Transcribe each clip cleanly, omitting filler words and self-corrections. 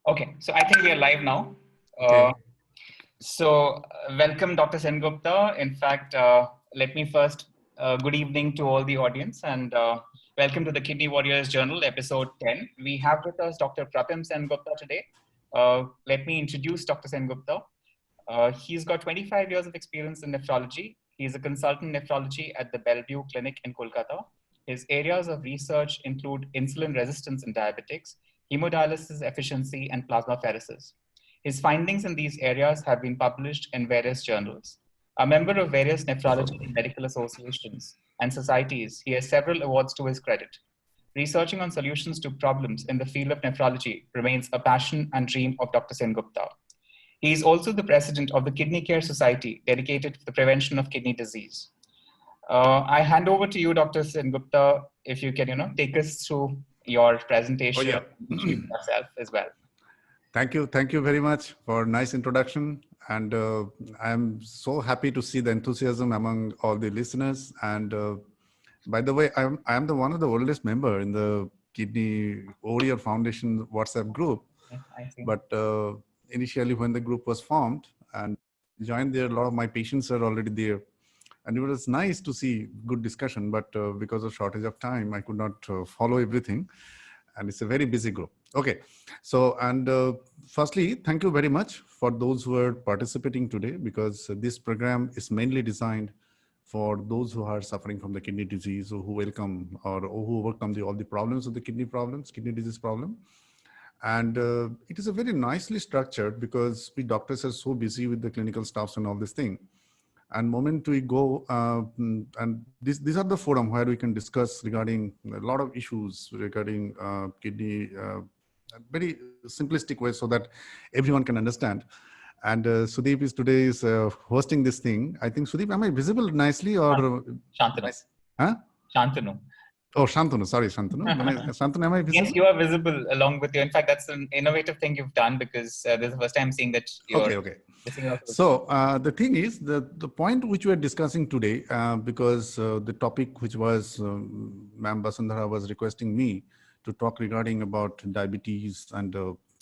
Okay, so I think we are live now. Okay. Welcome, Dr. Sengupta. In fact, let me first good evening to all the audience and welcome to the Kidney Warriors Journal, episode 10. We have with us Dr. Pratham Sengupta today. Let me introduce Dr. Sengupta. He's got 25 years of experience in nephrology. He's a consultant nephrology at the Bellevue Clinic in Kolkata. His areas of research include insulin resistance in diabetics, hemodialysis efficiency, and plasmapheresis. His findings in these areas have been published in various journals. A member of various nephrology and medical associations and societies, he has several awards to his credit. Researching on solutions to problems in the field of nephrology remains a passion and dream of Dr. Sengupta. He is also the president of the Kidney Care Society, dedicated to the prevention of kidney disease. I hand over to you, Dr. Sengupta, if you can, take us through your presentation, introduce yourself as well. Thank you. Thank you very much for a nice introduction. And I'm so happy to see the enthusiasm among all the listeners. And by the way, I'm the one of the oldest member in the Kidney Warrior Foundation WhatsApp group. I see. But initially when the group was formed and joined there, a lot of my patients are already there. And it was nice to see good discussion, but because of shortage of time, I could not follow everything. And it's a very busy group. Okay. So, and firstly, thank you very much for those who are participating today, because this program is mainly designed for those who are suffering from the kidney disease, or who welcome or who overcome all the problems of the kidney disease problem. And it is a very nicely structured, because we doctors are so busy with the clinical stuffs and all this thing. And moment we go, and these are the forum where we can discuss regarding a lot of issues regarding kidney, very simplistic way, so that everyone can understand. And Sudeep is today hosting this thing. I think, Sudeep, am I visible nicely or? Shantanu. Huh? Shantanu. Oh, Shantanu, sorry, Shantanu. Shantanu, am I visible? Yes, you are visible along with you. In fact, that's an innovative thing you've done, because this is the first time seeing that you're Okay. So the thing is, the point which we are discussing today, because the topic which was Ma'am Basundhara was requesting me to talk regarding about diabetes and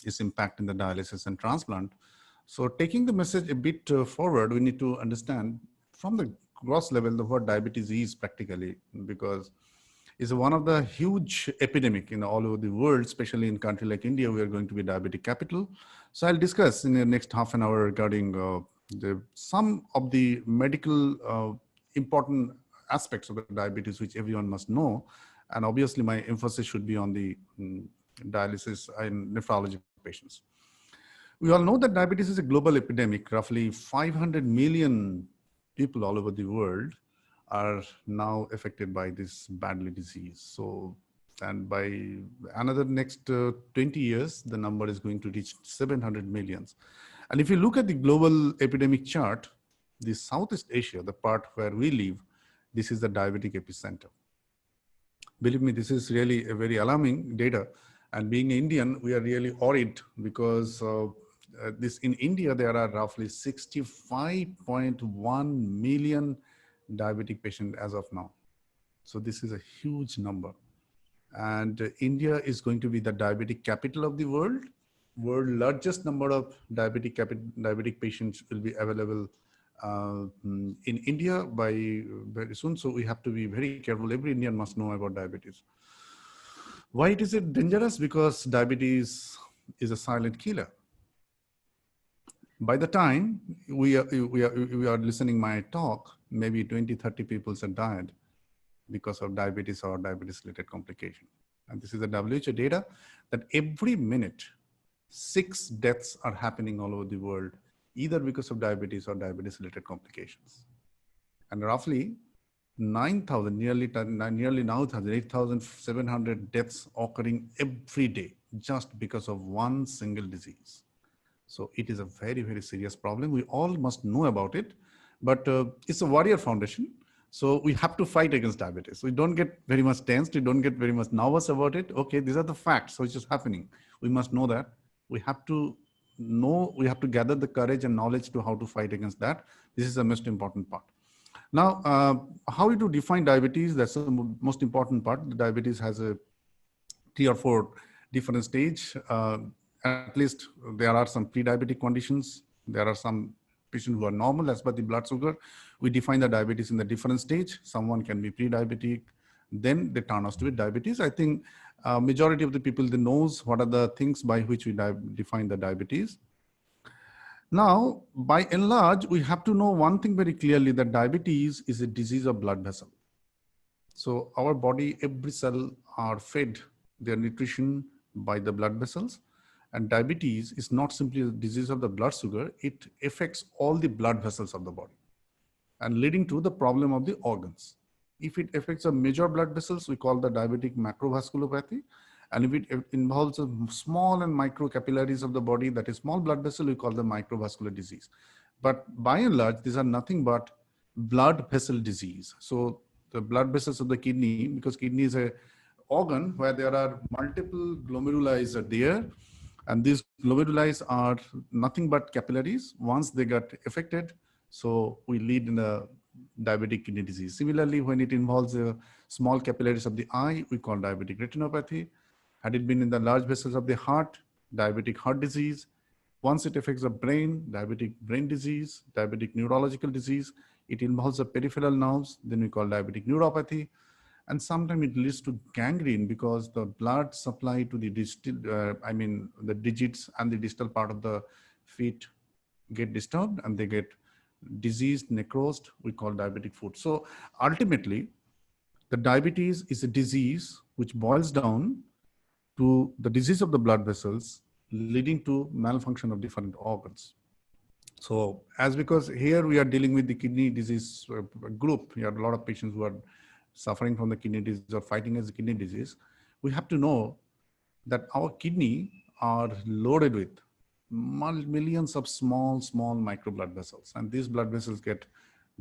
its impact in the dialysis and transplant. So taking the message a bit forward, we need to understand from the gross level what diabetes is practically, because it's one of the huge epidemic in all over the world, especially in a country like India. We are going to be diabetic capital. So I'll discuss in the next half an hour regarding some of the medical important aspects of the diabetes, which everyone must know. And obviously my emphasis should be on the dialysis and nephrology patients. We all know that diabetes is a global epidemic. Roughly 500 million people all over the world are now affected by this badly disease. So, and by another next 20 years, the number is going to reach 700 millions. And if you look at the global epidemic chart, the Southeast Asia, the part where we live, this is the diabetic epicenter. Believe me, this is really a very alarming data. And being Indian, we are really worried, because in India, there are roughly 65.1 million diabetic patient as of now. So this is a huge number. And India is going to be the diabetic capital of the world. World largest number of diabetic patients will be available in India by very soon. So we have to be very careful. Every Indian must know about diabetes. Why is it dangerous? Because diabetes is a silent killer. By the time we are listening my talk, maybe 20, 30 people have died because of diabetes or diabetes-related complication. And this is the WHO data that every minute, 6 deaths are happening all over the world, either because of diabetes or diabetes-related complications. And roughly 9,000, nearly now 8,700 deaths occurring every day, just because of one single disease. So it is a very, very serious problem. We all must know about it, but it's a warrior foundation. So we have to fight against diabetes. We don't get very much tensed. We don't get very much nervous about it. Okay, these are the facts, which is happening. We must know that. We have to gather the courage and knowledge to how to fight against that. This is the most important part. Now, how to define diabetes? That's the most important part. The diabetes has a 3 or 4 different stages. at least there are some pre-diabetic conditions. There are some patients who are normal as per the blood sugar. We define the diabetes in the different stage. Someone can be pre-diabetic, then they turn out to be diabetes. I think majority of the people, they knows what are the things by which we define the diabetes. Now, by and large, we have to know one thing very clearly, that diabetes is a disease of blood vessel. So our body, every cell are fed their nutrition by the blood vessels. And diabetes is not simply a disease of the blood sugar, it affects all the blood vessels of the body and leading to the problem of the organs. If it affects the major blood vessels, we call the diabetic macrovasculopathy. And if it involves a small and micro capillaries of the body, that is small blood vessel, we call the microvascular disease. But by and large, these are nothing but blood vessel disease. So the blood vessels of the kidney, because kidney is a organ where there are multiple glomeruli are there, and these glomeruli are nothing but capillaries. Once they get affected, so we lead in a diabetic kidney disease. Similarly, when it involves small capillaries of the eye, we call diabetic retinopathy. Had it been in the large vessels of the heart, diabetic heart disease. Once it affects the brain, diabetic brain disease, diabetic neurological disease. It involves the peripheral nerves, then we call diabetic neuropathy. And sometimes it leads to gangrene because the blood supply to the the digits and the distal part of the feet get disturbed and they get diseased, necrosed, we call diabetic foot. So ultimately, the diabetes is a disease which boils down to the disease of the blood vessels leading to malfunction of different organs. So because here we are dealing with the kidney disease group, we have a lot of patients who are suffering from the kidney disease or fighting against the kidney disease. We have to know that our kidney are loaded with millions of small micro blood vessels. And these blood vessels get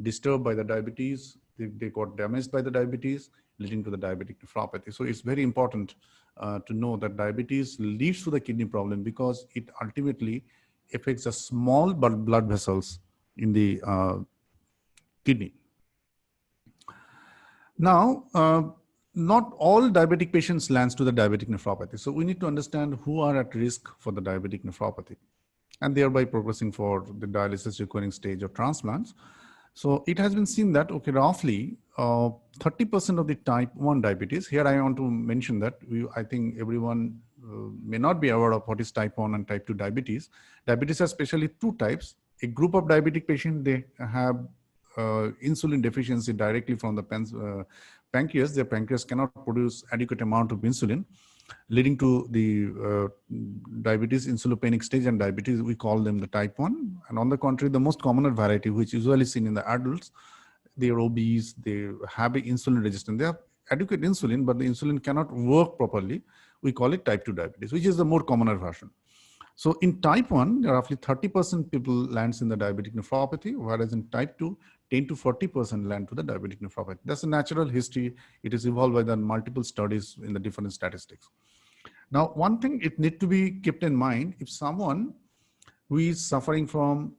disturbed by the diabetes. They got damaged by the diabetes, leading to the diabetic nephropathy. So it's very important to know that diabetes leads to the kidney problem because it ultimately affects the small blood vessels in the kidney. Now, not all diabetic patients lands to the diabetic nephropathy. So we need to understand who are at risk for the diabetic nephropathy and thereby progressing for the dialysis requiring stage of transplants. So it has been seen that, okay, roughly 30% of the type 1 diabetes, here I want to mention that I think everyone may not be aware of what is type 1 and type 2 diabetes. Diabetes has especially two types. A group of diabetic patients, they have insulin deficiency directly from the pancreas. Their pancreas cannot produce adequate amount of insulin, leading to the diabetes, insulopenic stage and diabetes. We call them the type 1. And on the contrary, the most common variety, which is usually seen in the adults, they are obese, they have insulin resistance. They have adequate insulin, but the insulin cannot work properly. We call it type 2 diabetes, which is the more common version. So in type 1, roughly 30% people lands in the diabetic nephropathy, whereas in type 2, 10 to 40% land to the diabetic nephropathy. That's a natural history. It is evolved by the multiple studies in the different statistics. Now, one thing it need to be kept in mind, if someone who is suffering from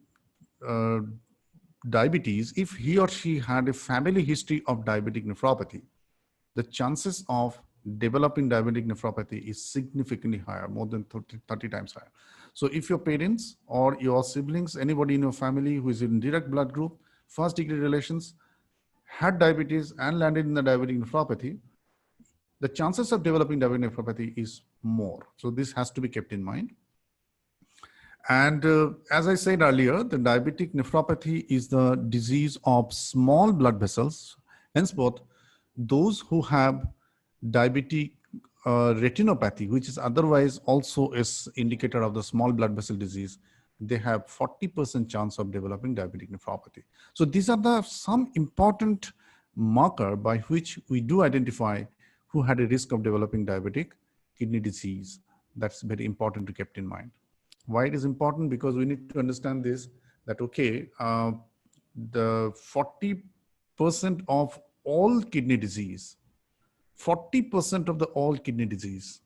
diabetes, if he or she had a family history of diabetic nephropathy, the chances of developing diabetic nephropathy is significantly higher, more than 30 times higher. So if your parents or your siblings, anybody in your family who is in direct blood group, first degree relations, had diabetes and landed in the diabetic nephropathy, the chances of developing diabetic nephropathy is more. So this has to be kept in mind. And as I said earlier, the diabetic nephropathy is the disease of small blood vessels. Henceforth, those who have diabetic retinopathy, which is otherwise also is indicator of the small blood vessel disease, they have 40% chance of developing diabetic nephropathy. So these are some important marker by which we do identify who had a risk of developing diabetic kidney disease. That's very important to keep in mind. Why it is important? Because we need to understand this, that okay, the 40% of all kidney disease, 40% of the all kidney disease,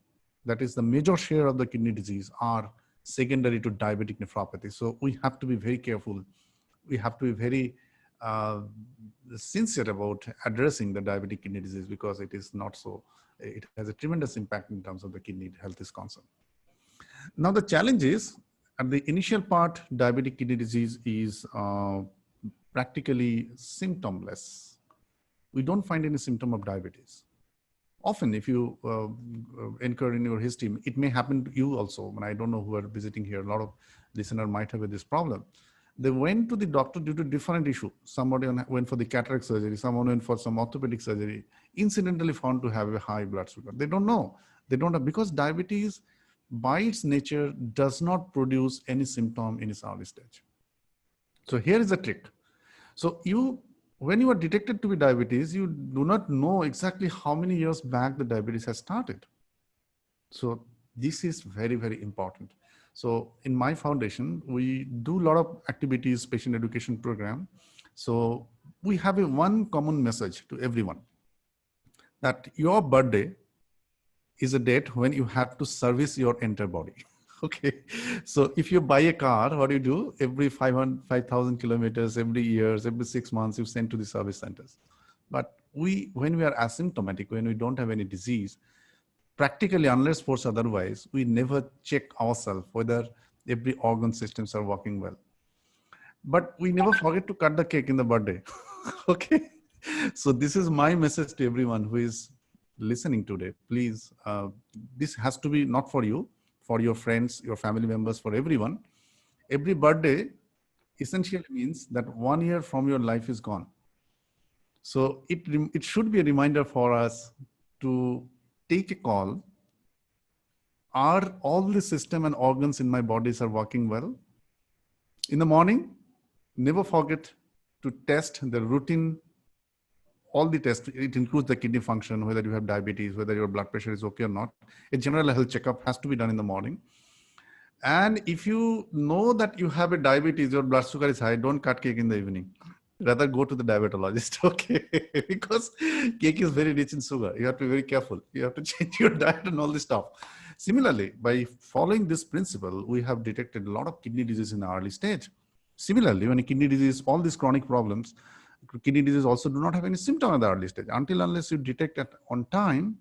that is the major share of the kidney disease, are secondary to diabetic nephropathy. So we have to be very careful. We have to be very sincere about addressing the diabetic kidney disease because it is not so, it has a tremendous impact in terms of the kidney health is concerned. Now the challenge is, at the initial part, diabetic kidney disease is practically symptomless. We don't find any symptom of diabetes. Often, if you incur in your history, it may happen to you also. When I don't know who are visiting here, a lot of listeners might have this problem. They went to the doctor due to different issue. Somebody went for the cataract surgery, someone went for some orthopedic surgery, incidentally found to have a high blood sugar. They don't know. They don't know, because diabetes by its nature does not produce any symptom in its early stage. So here is the trick. So when you are detected to be diabetes, you do not know exactly how many years back the diabetes has started. So this is very, very important. So in my foundation, we do a lot of activities, patient education program. So we have one common message to everyone, that your birthday is a date when you have to service your entire body. Okay. So if you buy a car, what do you do? Every 5,000 kilometers, every year, every 6 months, you send to the service centers. But when we are asymptomatic, when we don't have any disease, practically, unless forced otherwise, we never check ourselves whether every organ systems are working well. But we never forget to cut the cake in the birthday. Okay. So this is my message to everyone who is listening today. Please, this has to be not for you, for your friends, your family members, for everyone. Every birthday essentially means that 1 year from your life is gone. So it should be a reminder for us to take a call. Are all the system and organs in my bodies are working well? In the morning, never forget to test the routine, all the tests. It includes the kidney function, whether you have diabetes, whether your blood pressure is okay or not. A general health checkup has to be done in the morning. And if you know that you have a diabetes, your blood sugar is high, don't cut cake in the evening. Rather go to the diabetologist, okay? Because cake is very rich in sugar. You have to be very careful. You have to change your diet and all this stuff. Similarly, by following this principle, we have detected a lot of kidney disease in the early stage. Similarly, when a kidney disease, all these chronic problems, kidney disease also do not have any symptom at the early stage. Unless you detect it on time,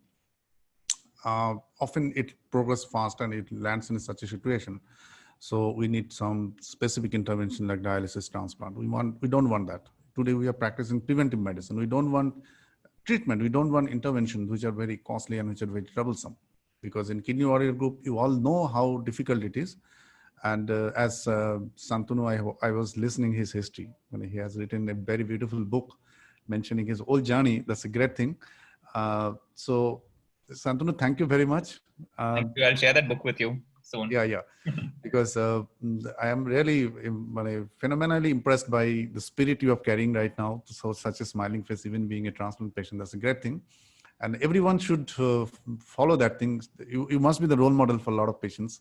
often it progresses fast and it lands in such a situation. So we need some specific intervention like dialysis, transplant. We don't want that. Today we are practicing preventive medicine. We don't want treatment. We don't want interventions which are very costly and which are very troublesome. Because in Kidney Warrior Group, you all know how difficult it is. And as Santanu, I was listening his history when he has written a very beautiful book mentioning his whole journey. That's a great thing. So Santanu, thank you very much. Thank you. I'll share that book with you soon. Yeah. Because I am really phenomenally impressed by the spirit you are carrying right now. So such a smiling face, even being a transplant patient, that's a great thing. And everyone should follow that thing. You must be the role model for a lot of patients,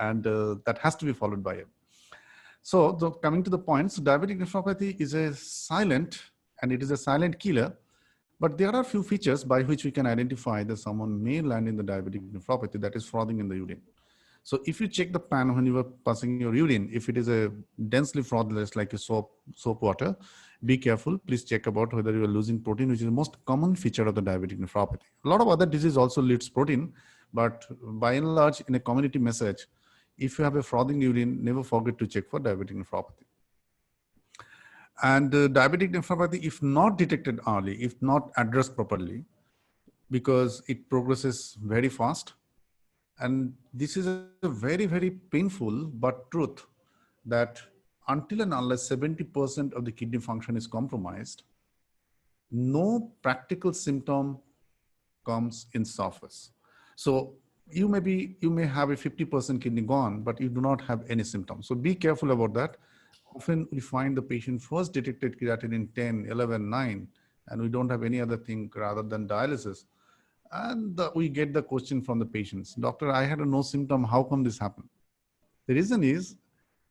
and that has to be followed by it. So coming to the points, diabetic nephropathy is a silent, and it is a silent killer. But there are a few features by which we can identify that someone may land in the diabetic nephropathy, that is frothing in the urine. So if you check the pan when you are passing your urine, if it is a densely frothless like a soap water, be careful. Please check about whether you are losing protein, which is the most common feature of the diabetic nephropathy. A lot of other disease also leads protein, but by and large, in a community message, if you have a frothing urine, never forget to check for diabetic nephropathy. And diabetic nephropathy, if not detected early, if not addressed properly, because it progresses very fast. And this is a very, very painful but truth, that until and unless 70% of the kidney function is compromised, no practical symptom comes in surface. So you may have a 50% kidney gone, but you do not have any symptoms. So be careful about that. Often we find the patient first detected creatinine 10, 11, 9, and we don't have any other thing rather than dialysis. And we get the question from the patients, doctor, I had no symptom. How come this happened? The reason is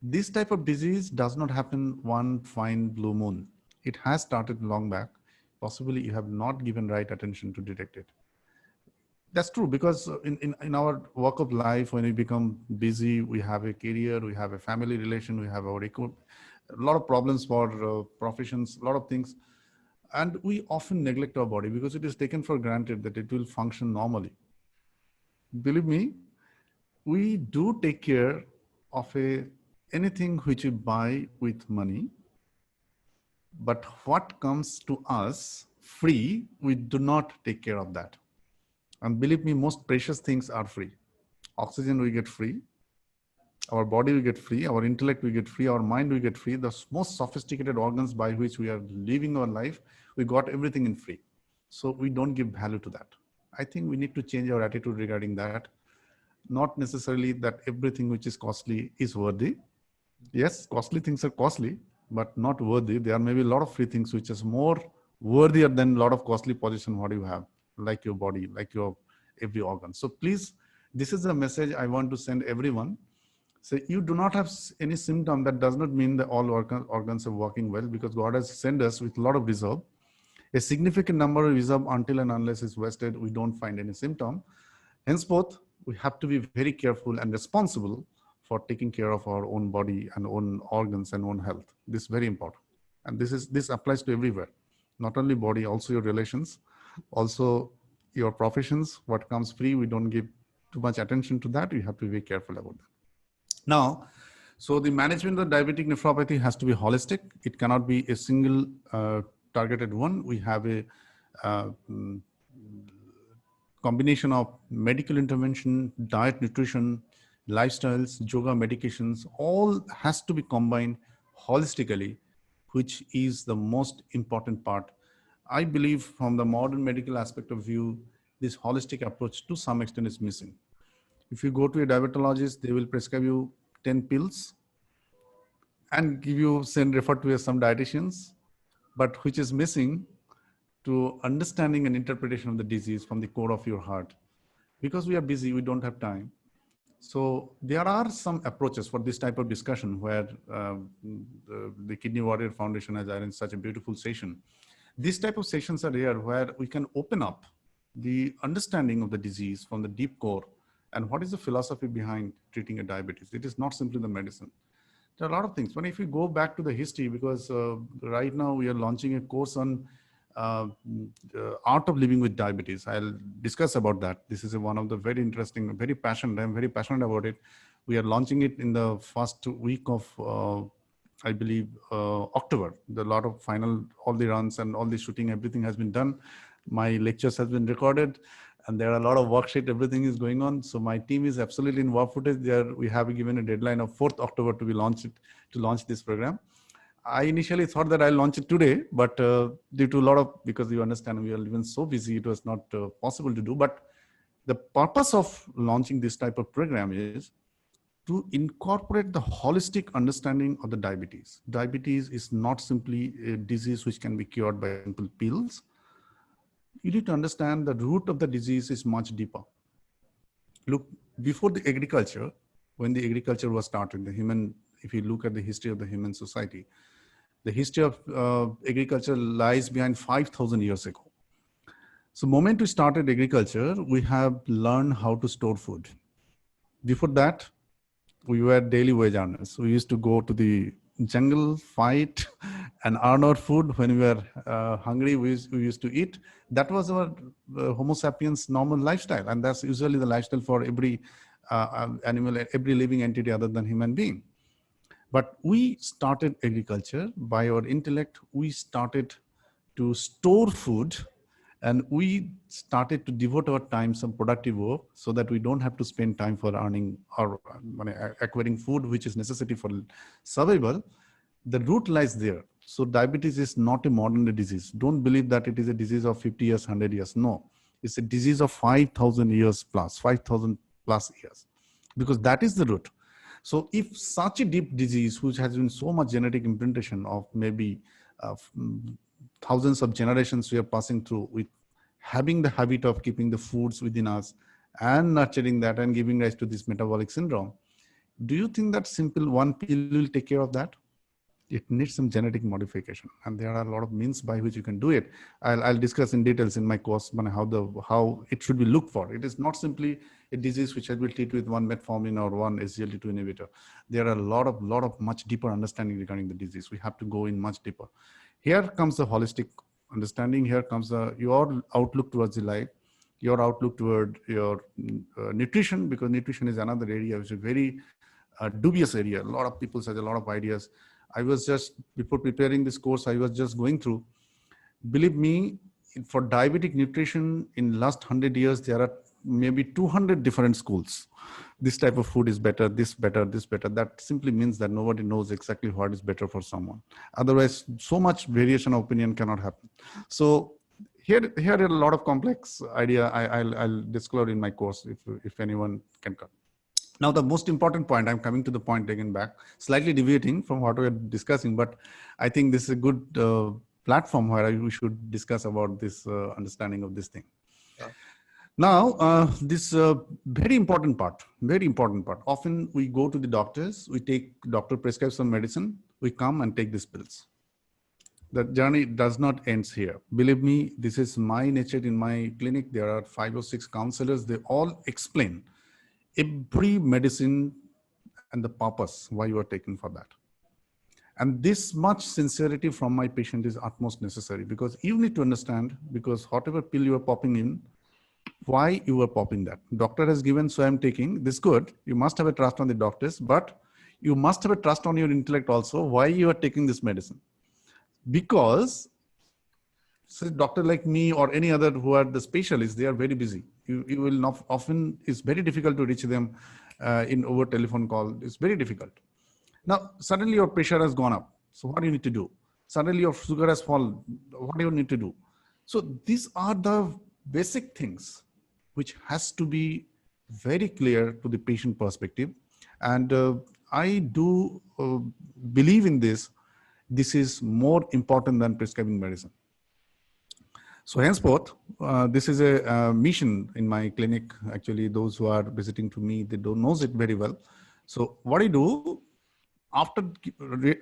this type of disease does not happen one fine blue moon. It has started long back. Possibly you have not given right attention to detect it. That's true, because in our walk of life, when we become busy, we have a career, we have a family relation, we have a lot of problems for professions, a lot of things. And we often neglect our body because it is taken for granted that it will function normally. Believe me, we do take care of anything which we buy with money, but what comes to us free, we do not take care of that. And believe me, most precious things are free. Oxygen we get free, our body we get free, our intellect we get free, our mind we get free. The most sophisticated organs by which we are living our life, we got everything in free. So we don't give value to that. I think we need to change our attitude regarding that. Not necessarily that everything which is costly is worthy. Yes, costly things are costly, but not worthy. There may be a lot of free things which is more worthier than a lot of costly possession what you have, like your body, like your every organ. So please, this is a message I want to send everyone. So you do not have any symptom. That does not mean that all organs are working well, because God has sent us with a lot of reserve. A significant number of reserve until and unless it's wasted, we don't find any symptom. Henceforth, we have to be very careful and responsible for taking care of our own body and own organs and own health. This is very important. And this applies to everywhere, not only body, also your relations, also your professions. What comes free, we don't give too much attention to that. We have to be very careful about that. Now, so the management of diabetic nephropathy has to be holistic. It cannot be a single targeted one. We have a combination of medical intervention, diet, nutrition, lifestyles, yoga, medications, all has to be combined holistically, which is the most important part. I believe from the modern medical aspect of view, this holistic approach to some extent is missing. If you go to a diabetologist, they will prescribe you 10 pills and give you, refer to some dietitians, but which is missing to understanding and interpretation of the disease from the core of your heart. Because we are busy, we don't have time. So there are some approaches for this type of discussion where the Kidney Warrior Foundation has arranged such a beautiful session. These type of sessions are here where we can open up the understanding of the disease from the deep core and what is the philosophy behind treating a diabetes. It is not simply the medicine. There are a lot of things. But if we go back to the history, because right now we are launching a course on art of living with diabetes. I'll discuss about that. This is one of the very interesting, very passionate. I'm very passionate about it. We are launching it in the first week of, I believe, October. A lot of final, all the runs and all the shooting, everything has been done. My lectures has been recorded, and there are a lot of worksheet. Everything is going on. So my team is absolutely in work footage. There, we have given a deadline of 4th October to be launched to launch this program. I initially thought that I'll launch it today, but due to a lot of, because you understand, we are even so busy, it was not possible to do. But the purpose of launching this type of program is to incorporate the holistic understanding of the diabetes. Diabetes is not simply a disease which can be cured by simple pills. You need to understand the root of the disease is much deeper. Look, before the agriculture, when the agriculture was started, the human, if you look at the history of the human society, the history of agriculture lies behind 5,000 years ago. So the moment we started agriculture, we have learned how to store food. Before that, we were daily wage earners. We used to go to the jungle, fight, and earn our food. When we were hungry, we used to eat. That was our Homo sapiens normal lifestyle. And that's usually the lifestyle for every animal, every living entity other than human being. But we started agriculture by our intellect. We started to store food, and we started to devote our time some productive work so that we don't have to spend time for earning or acquiring food, which is necessity for survival. The root lies there. So diabetes is not a modern day disease. Don't believe that it is a disease of 50 years, 100 years. No, it's a disease of 5,000 years plus, 5,000 plus years, because that is the root. So if such a deep disease, which has been so much genetic imprintation of maybe thousands of generations we are passing through, with having the habit of keeping the foods within us and nurturing that and giving rise to this metabolic syndrome, do you think that simple one pill will take care of that? It needs some genetic modification, and there are a lot of means by which you can do it. I'll discuss in details in my course how it should be looked for. It is not simply a disease which I will treat with one metformin or one SGLT2 inhibitor. There are a lot of much deeper understanding regarding the disease. We have to go in much deeper. Here comes the holistic understanding. Here comes your outlook towards the life. your outlook toward your nutrition, because nutrition is another area which is very dubious area. A lot of people have a lot of ideas. I was just, before preparing this course, I was just going through. Believe me, for diabetic nutrition in last 100 years, there are maybe 200 different schools. This type of food is better, this better, this better. That simply means that nobody knows exactly what is better for someone. Otherwise, so much variation of opinion cannot happen. So here are a lot of complex idea I'll disclose in my course if anyone can come. Now, the most important point, I'm coming to the point again back, slightly deviating from what we're discussing, but I think this is a good platform where we should discuss about this understanding of this thing. Yeah. Now, this very important part. Often we go to the doctors, we take doctor prescribes some medicine, we come and take these pills. The journey does not end here. Believe me, this is my nature in my clinic. There are 5 or 6 counselors. They all explain every medicine and the purpose why you are taking for that. And this much sincerity from my patient is utmost necessary, because you need to understand, because whatever pill you are popping in, why you are popping that. Doctor has given, so I'm taking this. Good. You must have a trust on the doctors, but you must have a trust on your intellect also, why you are taking this medicine. Because so doctor like me or any other who are the specialists, they are very busy. You will not, often it's very difficult to reach them in over telephone call. It's very difficult. Now, suddenly your pressure has gone up. So what do you need to do? Suddenly your sugar has fallen. What do you need to do? So these are the basic things which has to be very clear to the patient perspective. And I do believe in this. This is more important than prescribing medicine. So henceforth, this is a mission in my clinic. Actually, those who are visiting to me, they don't know it very well. So what I do, after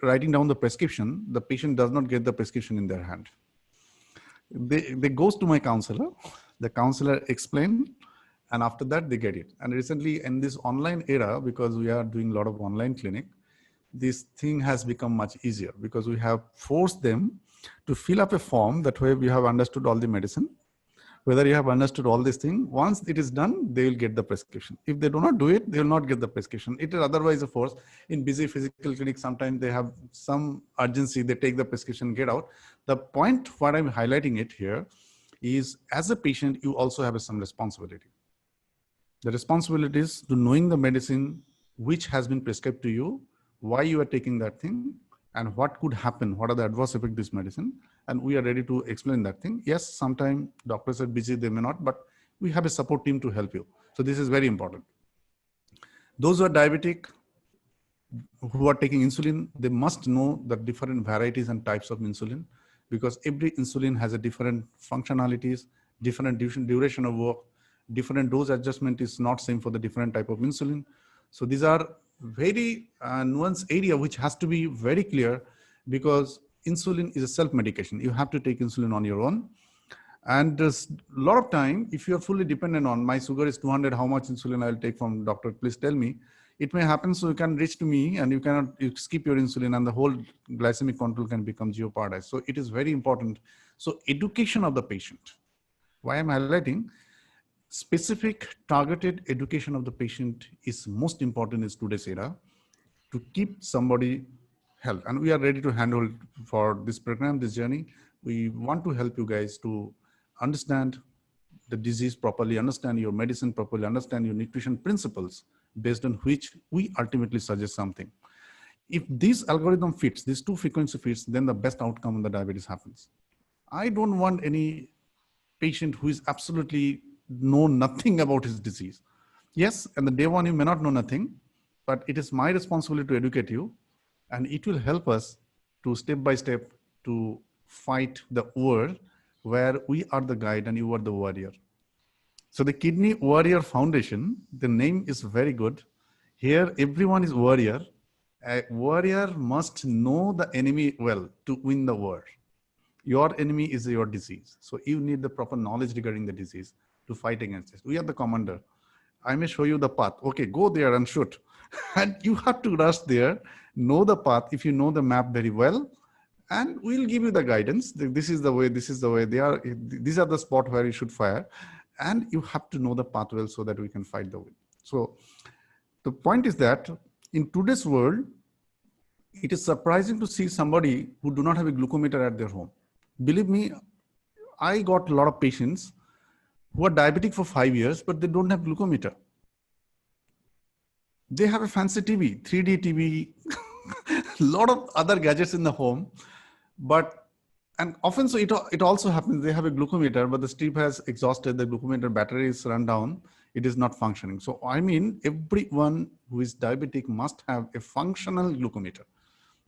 writing down the prescription, the patient does not get the prescription in their hand. They goes to my counselor, the counselor explain, and after that they get it. And recently in this online era, because we are doing a lot of online clinic, this thing has become much easier, because we have forced them to fill up a form that way we have understood all the medicine. Whether you have understood all this thing, once it is done, they will get the prescription. If they do not do it, they will not get the prescription. It is otherwise a force. In busy physical clinic, sometimes they have some urgency, they take the prescription, get out. The point what I'm highlighting it here is, as a patient, you also have some responsibility. The responsibility is to knowing the medicine which has been prescribed to you, why you are taking that thing, and what could happen, what are the adverse effects of this medicine, and we are ready to explain that thing. Yes, sometimes doctors are busy, they may not, but we have a support team to help you. So this is very important. Those who are diabetic, who are taking insulin, they must know the different varieties and types of insulin, because every insulin has a different functionalities, different duration of work, different dose adjustment is not same for the different type of insulin. So these are very nuanced area which has to be very clear, because insulin is a self-medication. You have to take insulin on your own. And a lot of time, if you are fully dependent on, my sugar is 200, how much insulin I'll take from doctor, please tell me. It may happen, so you can reach to me and you skip your insulin and the whole glycemic control can become jeopardized. So it is very important. So education of the patient. Why I'm highlighting, specific targeted education of the patient is most important in today's era to keep somebody health. And we are ready to handle for this program, this journey. We want to help you guys to understand the disease properly, understand your medicine properly, understand your nutrition principles, based on which we ultimately suggest something. If this algorithm fits, these 2 frequency fits, then the best outcome in the diabetes happens. I don't want any patient who is absolutely know nothing about his disease. Yes, and the day one you may not know nothing, but it is my responsibility to educate you, and it will help us to step by step to fight the war where we are the guide and you are the warrior. So the Kidney Warrior Foundation, the name is very good. Here, everyone is warrior. A warrior must know the enemy well to win the war. Your enemy is your disease. So you need the proper knowledge regarding the disease to fight against it. We are the commander. I may show you the path. Okay, go there and shoot. And you have to rush there, know the path if you know the map very well, and we'll give you the guidance. This is the way, this is the way. These are the spot where you should fire. and you have to know the path well so that we can fight the wind. So the point is that in today's world, it is surprising to see somebody who do not have a glucometer at their home. Believe me, I got a lot of patients who are diabetic for 5 years, but they don't have glucometer. They have a fancy TV, 3D TV, a lot of other gadgets in the home, but and often so it also happens they have a glucometer, but the strip has exhausted, the glucometer battery is run down, it is not functioning. So I mean, everyone who is diabetic must have a functional glucometer.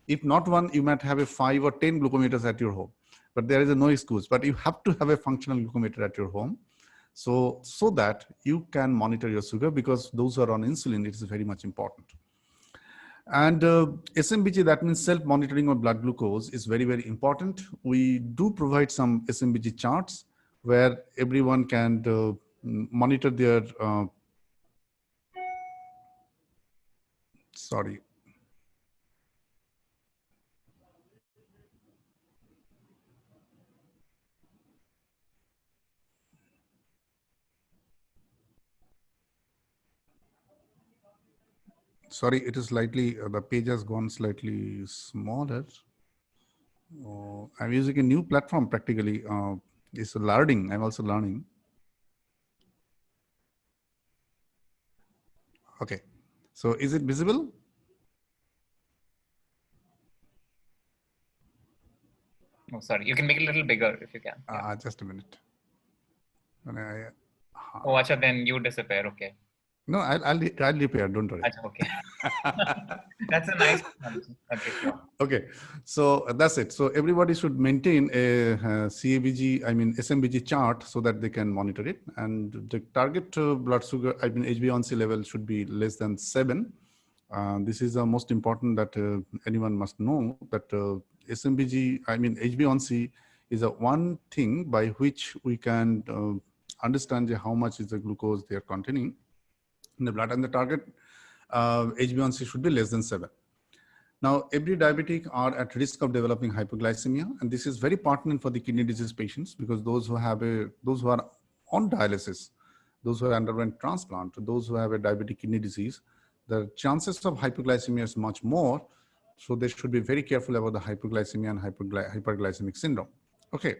If not one, you might have a 5 or 10 glucometers at your home, but there is no excuse. But you have to have a functional glucometer at your home, so that you can monitor your sugar, because those who are on insulin, it is very much important. And SMBG, that means self-monitoring of blood glucose, is very, very important. We do provide some SMBG charts where everyone can monitor their, sorry. Sorry, it is slightly, the page has gone slightly smaller. I'm using a new platform practically. It's learning, I'm also learning. Okay, so is it visible? Oh, sorry. You can make it a little bigger if you can. Yeah. Just a minute. Oh, Acha, then you disappear. Okay. No, I'll repair. Don't worry. Acha, okay. That's a nice analogy. Okay, sure. Okay, so that's it. So everybody should maintain a CABG, I mean SMBG chart, so that they can monitor it. And the target blood sugar, I mean HbA1c level, should be less than 7. This is the most important that anyone must know, that SMBG, I mean HbA1c, is a one thing by which we can understand how much is the glucose they are containing in the blood, and the target HbA1c should be less than 7. Now, every diabetic are at risk of developing hypoglycemia, and this is very pertinent for the kidney disease patients, because those who are on dialysis, those who underwent transplant, those who have a diabetic kidney disease, the chances of hypoglycemia is much more. So they should be very careful about the hypoglycemia and hyperglycemic syndrome. Okay.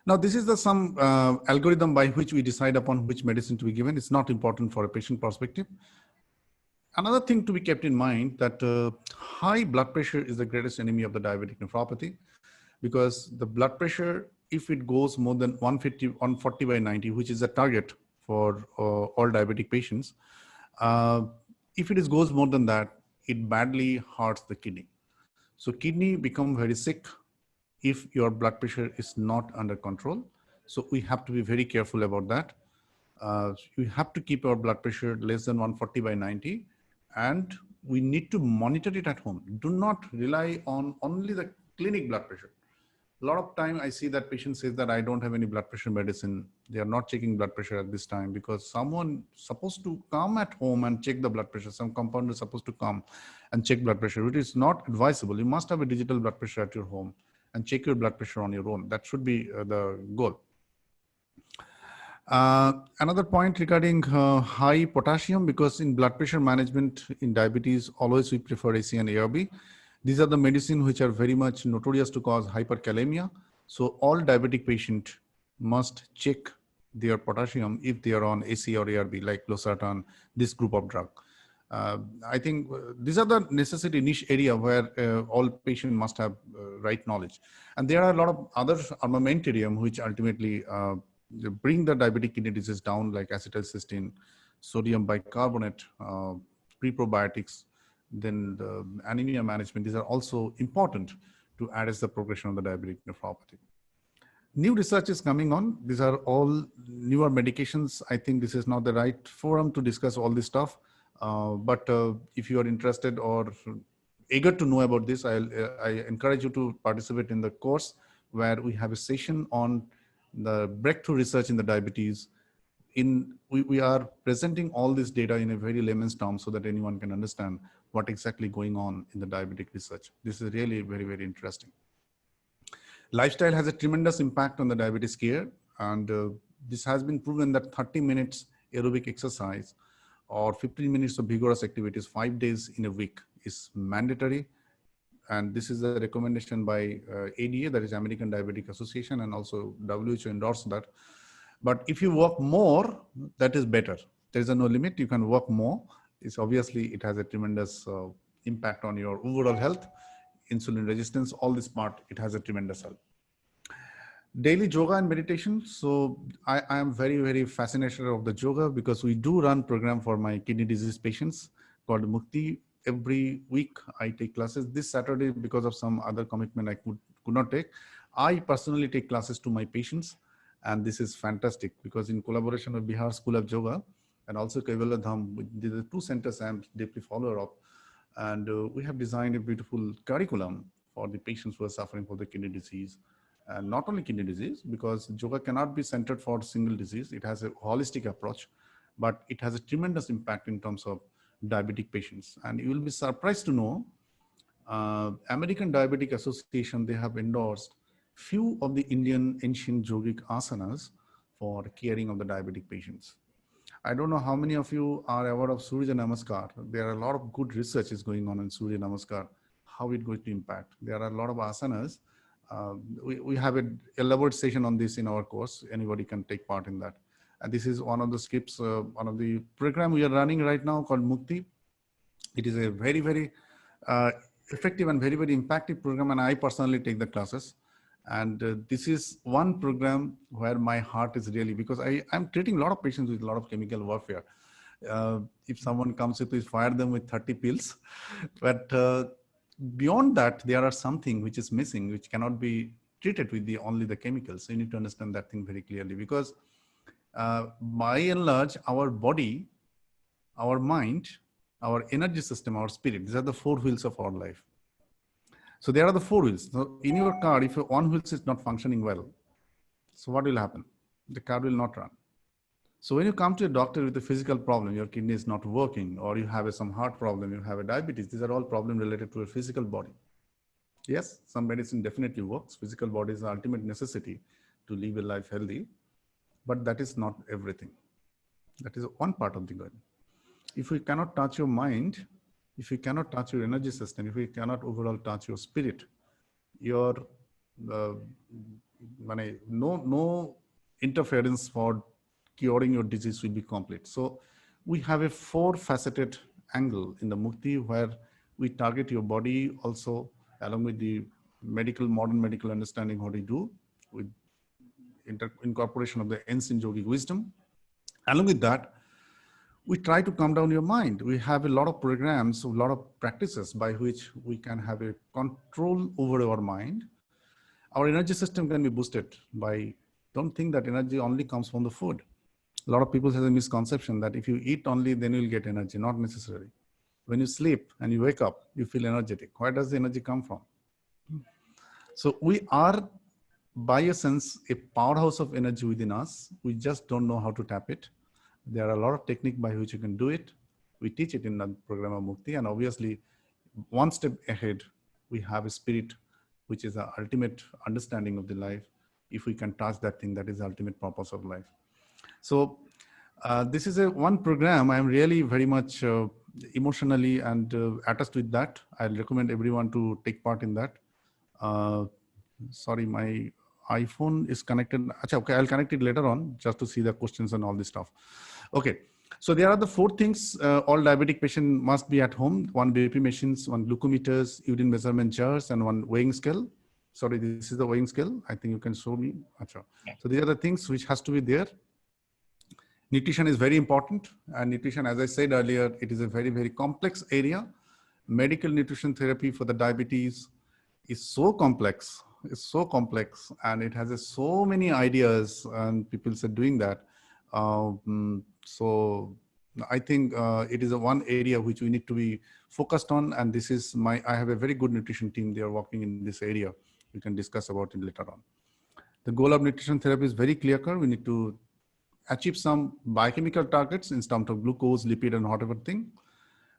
Now, this is some algorithm by which we decide upon which medicine to be given. It's not important for a patient perspective. Another thing to be kept in mind, that high blood pressure is the greatest enemy of the diabetic nephropathy, because the blood pressure, if it goes more than 140/90, which is the target for all diabetic patients, if it goes more than that, it badly hurts the kidney. So kidney become very sick if your blood pressure is not under control. So we have to be very careful about that. We have to keep our blood pressure less than 140/90, and we need to monitor it at home. Do not rely on only the clinic blood pressure. A lot of time I see that patient says that I don't have any blood pressure medicine. They are not checking blood pressure at this time, because someone supposed to come at home and check the blood pressure. Some compounder is supposed to come and check blood pressure. It is not advisable. You must have a digital blood pressure at your home and check your blood pressure on your own. That should be the goal. Another point regarding high potassium, because in blood pressure management in diabetes, always we prefer AC and ARB. These are the medicines which are very much notorious to cause hyperkalemia. So all diabetic patients must check their potassium if they are on AC or ARB, like losartan, this group of drug. I think these are the necessary niche area where all patients must have right knowledge. And there are a lot of other armamentarium which ultimately bring the diabetic kidney disease down, like acetylcysteine, sodium bicarbonate, pre-probiotics, then the anemia management. These are also important to address the progression of the diabetic nephropathy. New research is coming on. These are all newer medications. I think this is not the right forum to discuss all this stuff. But if you are interested or eager to know about this, I encourage you to participate in the course, where we have a session on the breakthrough research in the diabetes. We are presenting all this data in a very layman's terms, so that anyone can understand what exactly going on in the diabetic research. This is really very, very interesting. Lifestyle has a tremendous impact on the diabetes care, and this has been proven that 30 minutes aerobic exercise or 15 minutes of vigorous activities 5 days in a week is mandatory. And this is a recommendation by ADA, that is American Diabetic Association, and also WHO endorsed that. But if you work more, that is better. There is no limit. You can work more. It's obviously, it has a tremendous impact on your overall health, insulin resistance, all this part, it has a tremendous help. Daily yoga and meditation. So I am very, very fascinated of the yoga, because we do run program for my kidney disease patients called Mukti. Every week I take classes. This Saturday, because of some other commitment I could not take, I personally take classes to my patients. And this is fantastic, because in collaboration with Bihar School of Yoga and also Kaivalya Dham, these are 2 centers I am deeply follower of. And we have designed a beautiful curriculum for the patients who are suffering from the kidney disease. And not only kidney disease, because yoga cannot be centered for single disease. It has a holistic approach, but it has a tremendous impact in terms of diabetic patients. And you will be surprised to know, American Diabetic Association, they have endorsed few of the Indian ancient yogic asanas for caring of the diabetic patients. I don't know how many of you are aware of Surya Namaskar. There are a lot of good research is going on in Surya Namaskar, how it's going to impact. There are a lot of asanas. We have an elaborate session on this in our course. Anybody can take part in that. And this is one of the scripts, one of the program we are running right now called Mukti. It is a very, very effective and very, very impactful program. And I personally take the classes. And this is one program where my heart is really, because I'm treating a lot of patients with a lot of chemical warfare. If someone comes with, we fire them with 30 pills. But beyond that, there are something which is missing, which cannot be treated with only the chemicals. So you need to understand that thing very clearly, because by and large, our body, our mind, our energy system, our spirit, these are the 4 wheels of our life. So there are the 4 wheels. So in your car, if your one wheel is not functioning well, so what will happen? The car will not run. So when you come to a doctor with a physical problem, your kidney is not working, or you have some heart problem, you have a diabetes, these are all problems related to a physical body. Yes, some medicine definitely works. Physical body is the ultimate necessity to live a life healthy, but that is not everything. That is one part of the good. If we cannot touch your mind, if you cannot touch your energy system, if you cannot overall touch your spirit, your no interference for curing your disease will be complete. So we have a 4-faceted angle in the Mukti, where we target your body also, along with the modern medical understanding, what we do with incorporation of the ancient yogic wisdom. Along with that, we try to calm down your mind. We have a lot of programs, a lot of practices by which we can have a control over our mind. Our energy system can be boosted by, don't think that energy only comes from the food. A lot of people have a misconception that if you eat only, then you'll get energy. Not necessarily. When you sleep and you wake up, you feel energetic. Where does the energy come from? So we are, by essence, a powerhouse of energy within us. We just don't know how to tap it. There are a lot of techniques by which you can do it. We teach it in the program of Mukti. And obviously, one step ahead, we have a spirit, which is the ultimate understanding of the life. If we can touch that thing, that is the ultimate purpose of life. So this is one program I'm really very much emotionally and attached with that. I'll recommend everyone to take part in that. Sorry, my iPhone is connected. Okay, I'll connect it later on just to see the questions and all this stuff. Okay, so there are the 4 things all diabetic patient must be at home: 1 BP machines, 1 glucometers, urine measurement jars, and 1 weighing scale. Sorry, this is the weighing scale. I think you can show me. So these are the things which has to be there. Nutrition is very important, and nutrition, as I said earlier, it is a very, very complex area. Medical nutrition therapy for the diabetes is so complex. It's so complex, and it has so many ideas, and people are doing that. So I think it is one area which we need to be focused on. And this is I have a very good nutrition team. They are working in this area. We can discuss about it later on. The goal of nutrition therapy is very clear-cut. We need to achieve some biochemical targets in terms of glucose, lipid, and whatever thing.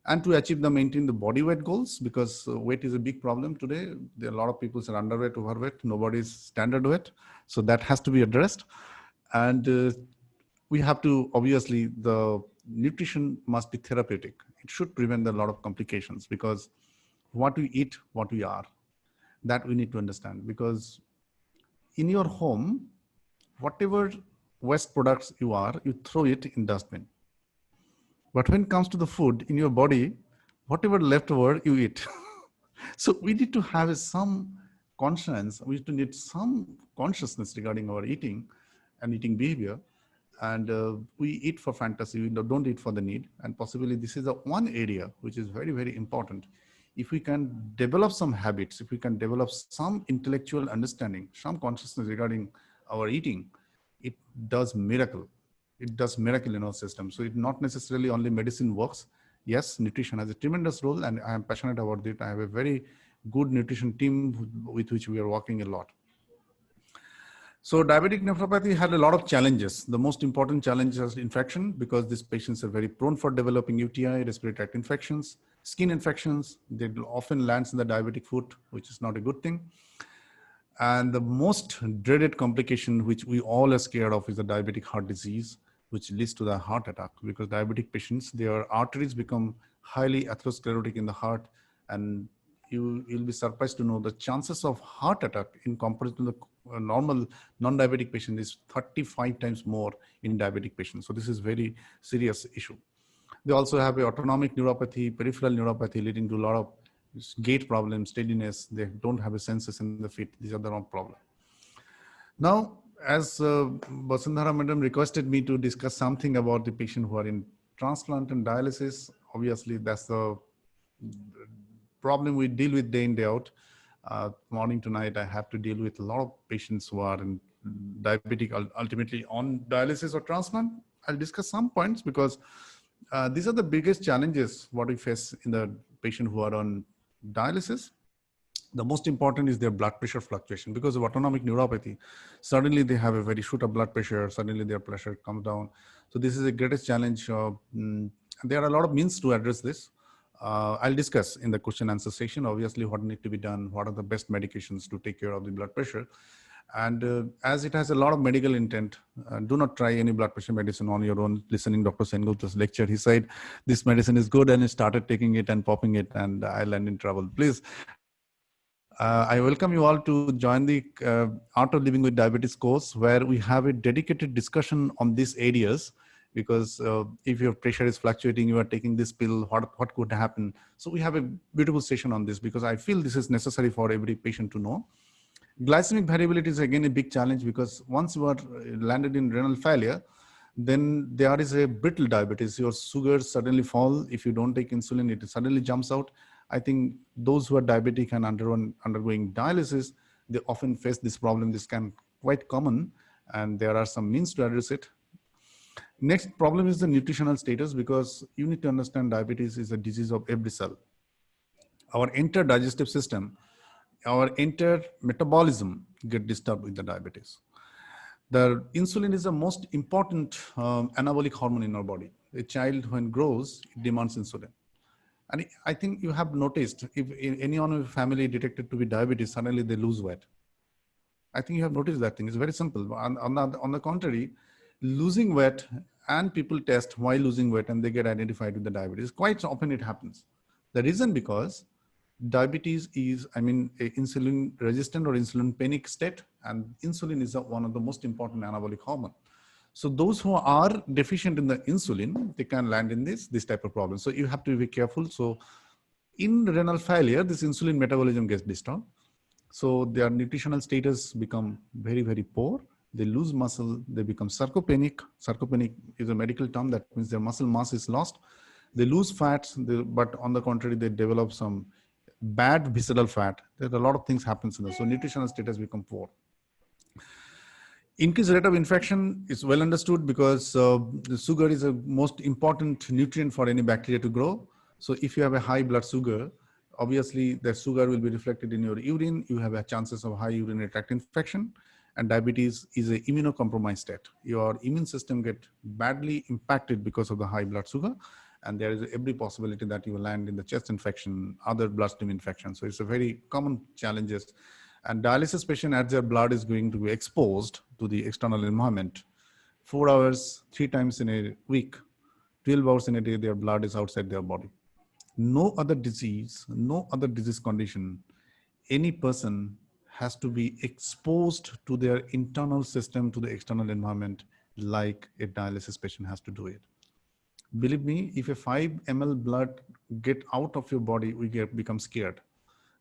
And to achieve maintain the body weight goals, because weight is a big problem today. There are a lot of people are underweight, overweight. Nobody's standard weight. So that has to be addressed. And we have to, obviously, the nutrition must be therapeutic. It should prevent a lot of complications, because what we eat, what we are, that we need to understand. Because in your home, whatever waste products you are, you throw it in dustbin. But when it comes to the food in your body, whatever leftover you eat. So we need to have some conscience. We need some consciousness regarding our eating and eating behavior. And we eat for fantasy. We don't eat for the need. And possibly this is the one area which is very, very important. If we can develop some habits, if we can develop some intellectual understanding, some consciousness regarding our eating, it does miracle. It does miracle in our system. So it not necessarily only medicine works. Yes, nutrition has a tremendous role, and I am passionate about it. I have a very good nutrition team with which we are working a lot. So diabetic nephropathy had a lot of challenges. The most important challenge is infection, because these patients are very prone for developing UTI, respiratory tract infections, skin infections. They often lands in the diabetic foot, which is not a good thing. And the most dreaded complication, which we all are scared of, is the diabetic heart disease, which leads to the heart attack. Because diabetic patients, their arteries become highly atherosclerotic in the heart, and you'll be surprised to know the chances of heart attack in comparison to the normal non-diabetic patient is 35 times more in diabetic patients. So this is very serious issue. They also have a autonomic neuropathy, peripheral neuropathy, leading to a lot of gait problems, steadiness. They don't have a senses in the feet. These are the wrong problem. Now, as Basundhara Madam requested me to discuss something about the patient who are in transplant and dialysis, obviously that's the problem we deal with day in, day out. Morning to night, I have to deal with a lot of patients who are in diabetic, ultimately on dialysis or transplant. I'll discuss some points, because these are the biggest challenges what we face in the patient who are on dialysis. The most important is their blood pressure fluctuation. Because of autonomic neuropathy, suddenly they have a very shoot up blood pressure, suddenly their pressure comes down. So this is the greatest challenge. There are a lot of means to address this. I'll discuss in the question answer session, obviously, what need to be done, what are the best medications to take care of the blood pressure. And as it has a lot of medical intent, do not try any blood pressure medicine on your own. Listening Dr. Sengupta's lecture, he said, this medicine is good, and he started taking it and popping it, and I land in trouble. Please, I welcome you all to join the Art of Living with Diabetes course, where we have a dedicated discussion on these areas. Because if your pressure is fluctuating, you are taking this pill, what could happen? So we have a beautiful session on this, because I feel this is necessary for every patient to know. Glycemic variability is again a big challenge, because once you are landed in renal failure, then there is a brittle diabetes. Your sugars suddenly fall. If you don't take insulin, it suddenly jumps out. I think those who are diabetic and undergoing dialysis, they often face this problem. This can quite common, and there are some means to address it. Next problem is the nutritional status, because you need to understand diabetes is a disease of every cell. Our entire digestive system, our entire metabolism get disturbed with the diabetes. The insulin is the most important anabolic hormone in our body. A child, when grows, it demands insulin. And I think you have noticed, if anyone in your family detected to be diabetes, suddenly they lose weight. I think you have noticed that thing. It's very simple. On the contrary, losing weight, and people test why losing weight and they get identified with the diabetes. Quite often it happens. The reason, because diabetes is, a insulin resistant or insulin panic state, and insulin is one of the most important anabolic hormone. So those who are deficient in the insulin, they can land in this type of problem. So you have to be careful. So in renal failure, this insulin metabolism gets disturbed. So their nutritional status become very, very poor. They lose muscle, they become sarcopenic. Sarcopenic is a medical term that means their muscle mass is lost. They lose fats, but on the contrary, they develop some bad visceral fat. There's a lot of things happens in this. So nutritional status become poor. Increased rate of infection is well understood, because the sugar is a most important nutrient for any bacteria to grow. So if you have a high blood sugar, obviously the sugar will be reflected in your urine. You have a chances of high urinary tract infection. And diabetes is an immunocompromised state. Your immune system get badly impacted because of the high blood sugar. And there is every possibility that you will land in the chest infection, other bloodstream infection. So it's a very common challenges. And dialysis patient, as their blood is going to be exposed to the external environment, 4 hours, 3 times in a week, 12 hours in a day, their blood is outside their body. No other disease, no other disease condition, any person has to be exposed to their internal system, to the external environment, like a dialysis patient has to do it. Believe me, if a 5 ml blood get out of your body, we become scared.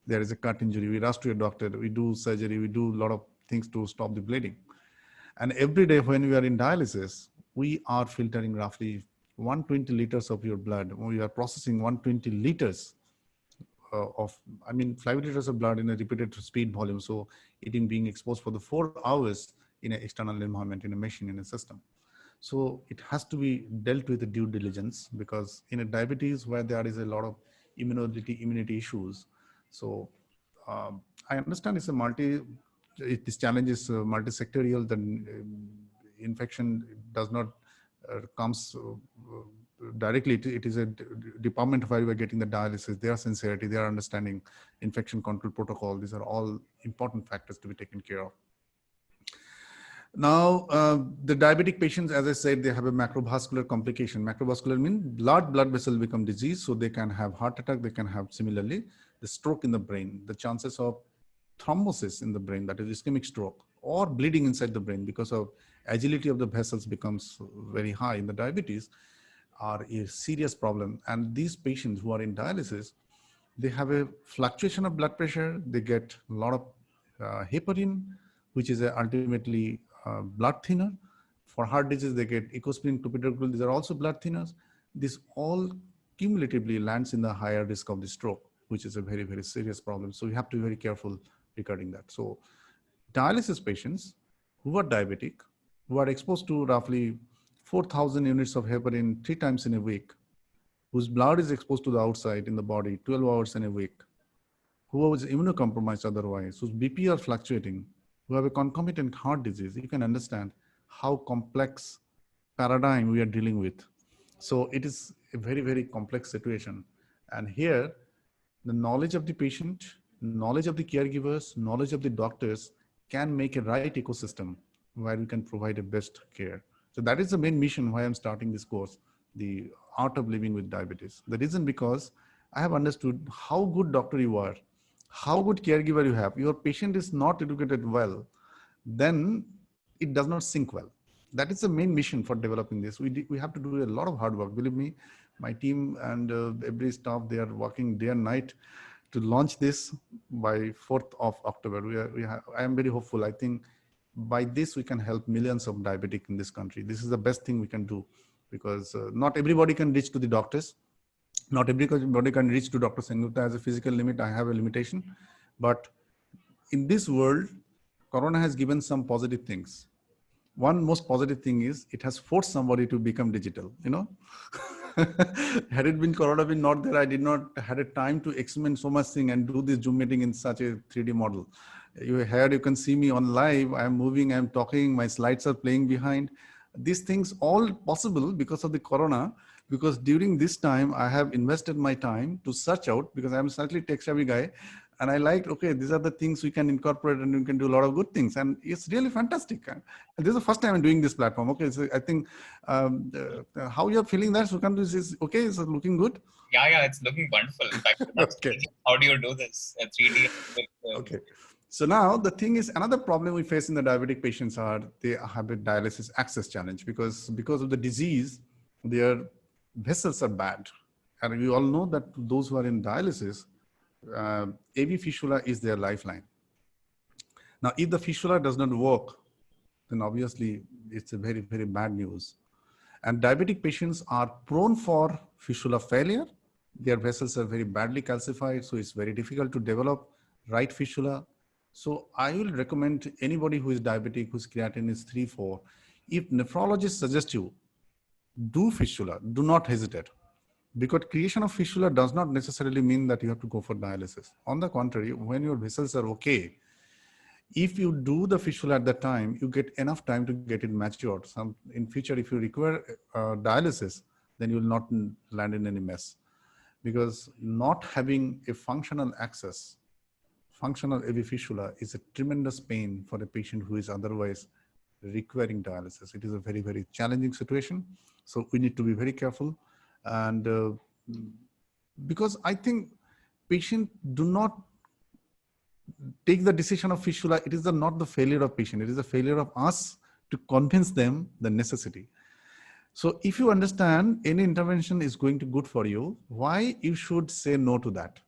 There is a cut injury, we rush to a doctor, we do surgery, we do a lot of things to stop the bleeding. And every day when we are in dialysis, we are filtering roughly 120 liters of your blood. We are processing 120 liters of, 5 liters of blood in a repeated speed volume. So it is being exposed for the 4 hours in an external environment, in a machine, in a system. So it has to be dealt with due diligence, because in a diabetes where there is a lot of immunity issues. So I understand it's this challenge is multi-sectorial. The infection does not comes directly. It is a department where we are getting the dialysis, their sincerity, their understanding, infection control protocol. These are all important factors to be taken care of. Now, the diabetic patients, as I said, they have a macrovascular complication. Macrovascular means blood vessel become diseased, so they can have heart attack. They can have similarly the stroke in the brain. The chances of thrombosis in the brain, that is ischemic stroke, or bleeding inside the brain because of agility of the vessels becomes very high in the diabetes, are a serious problem. And these patients who are in dialysis, they have a fluctuation of blood pressure. They get a lot of heparin, which is ultimately blood thinner. For heart disease, they get ecosprin, clopidogrel. These are also blood thinners. This all cumulatively lands in the higher risk of the stroke, which is a very, very serious problem. So we have to be very careful regarding that. So dialysis patients who are diabetic, who are exposed to roughly 4,000 units of heparin 3 times in a week, whose blood is exposed to the outside in the body 12 hours in a week, who is immunocompromised otherwise, whose BP are fluctuating, who have a concomitant heart disease, you can understand how complex paradigm we are dealing with. So it is a very, very complex situation. And here, the knowledge of the patient, knowledge of the caregivers, knowledge of the doctors can make a right ecosystem where we can provide a best care. So that is the main mission why I'm starting this course, the art of living with diabetes. The reason because I have understood how good doctor you are, how good caregiver you have. Your patient is not educated well, then it does not sync well. That is the main mission for developing this. We have to do a lot of hard work. Believe me, my team and every staff, they are working day and night to launch this by 4th of October. I am very hopeful. I think by this, we can help millions of diabetic in this country. This is the best thing we can do, because not everybody can reach to the doctors. Not everybody can reach to Dr. Sengupta. As a physical limit, I have a limitation. But in this world, Corona has given some positive things. One most positive thing is it has forced somebody to become digital, you know. Had it been Corona been not there, I did not had a time to experiment so much thing and do this Zoom meeting in such a 3D model. You can see me on live, I'm moving, I'm talking, my slides are playing behind. These things all possible because of the Corona, because during this time, I have invested my time to search out, because I'm a slightly tech savvy guy. And I liked, okay, these are the things we can incorporate and we can do a lot of good things. And it's really fantastic. And this is the first time I'm doing this platform. Okay, so I think how you're feeling that, Sukant, is okay? Is it looking good? Yeah, it's looking wonderful. In fact, Okay. How do you do this? 3D. Okay. So now the thing is, another problem we face in the diabetic patients are they have a dialysis access challenge, because of the disease, their vessels are bad. And we all know that those who are in dialysis, AV fistula is their lifeline. Now, if the fistula does not work, then obviously it's a very, very bad news. And diabetic patients are prone for fistula failure. Their vessels are very badly calcified, so it's very difficult to develop right fistula. So I will recommend anybody who is diabetic, whose creatinine is 3, 4, if nephrologist suggests you, do fistula, do not hesitate. Because creation of fistula does not necessarily mean that you have to go for dialysis. On the contrary, when your vessels are okay, if you do the fistula at that time, you get enough time to get it matured. In future, if you require dialysis, then you will not land in any mess. Because not having a functional access, functional AV fistula is a tremendous pain for a patient who is otherwise requiring dialysis. It is a very, very challenging situation. So we need to be very careful. And because I think patients do not take the decision of fistula, it is not the failure of patient, it is the failure of us to convince them the necessity. So if you understand any intervention is going to good for you, why you should say no to that?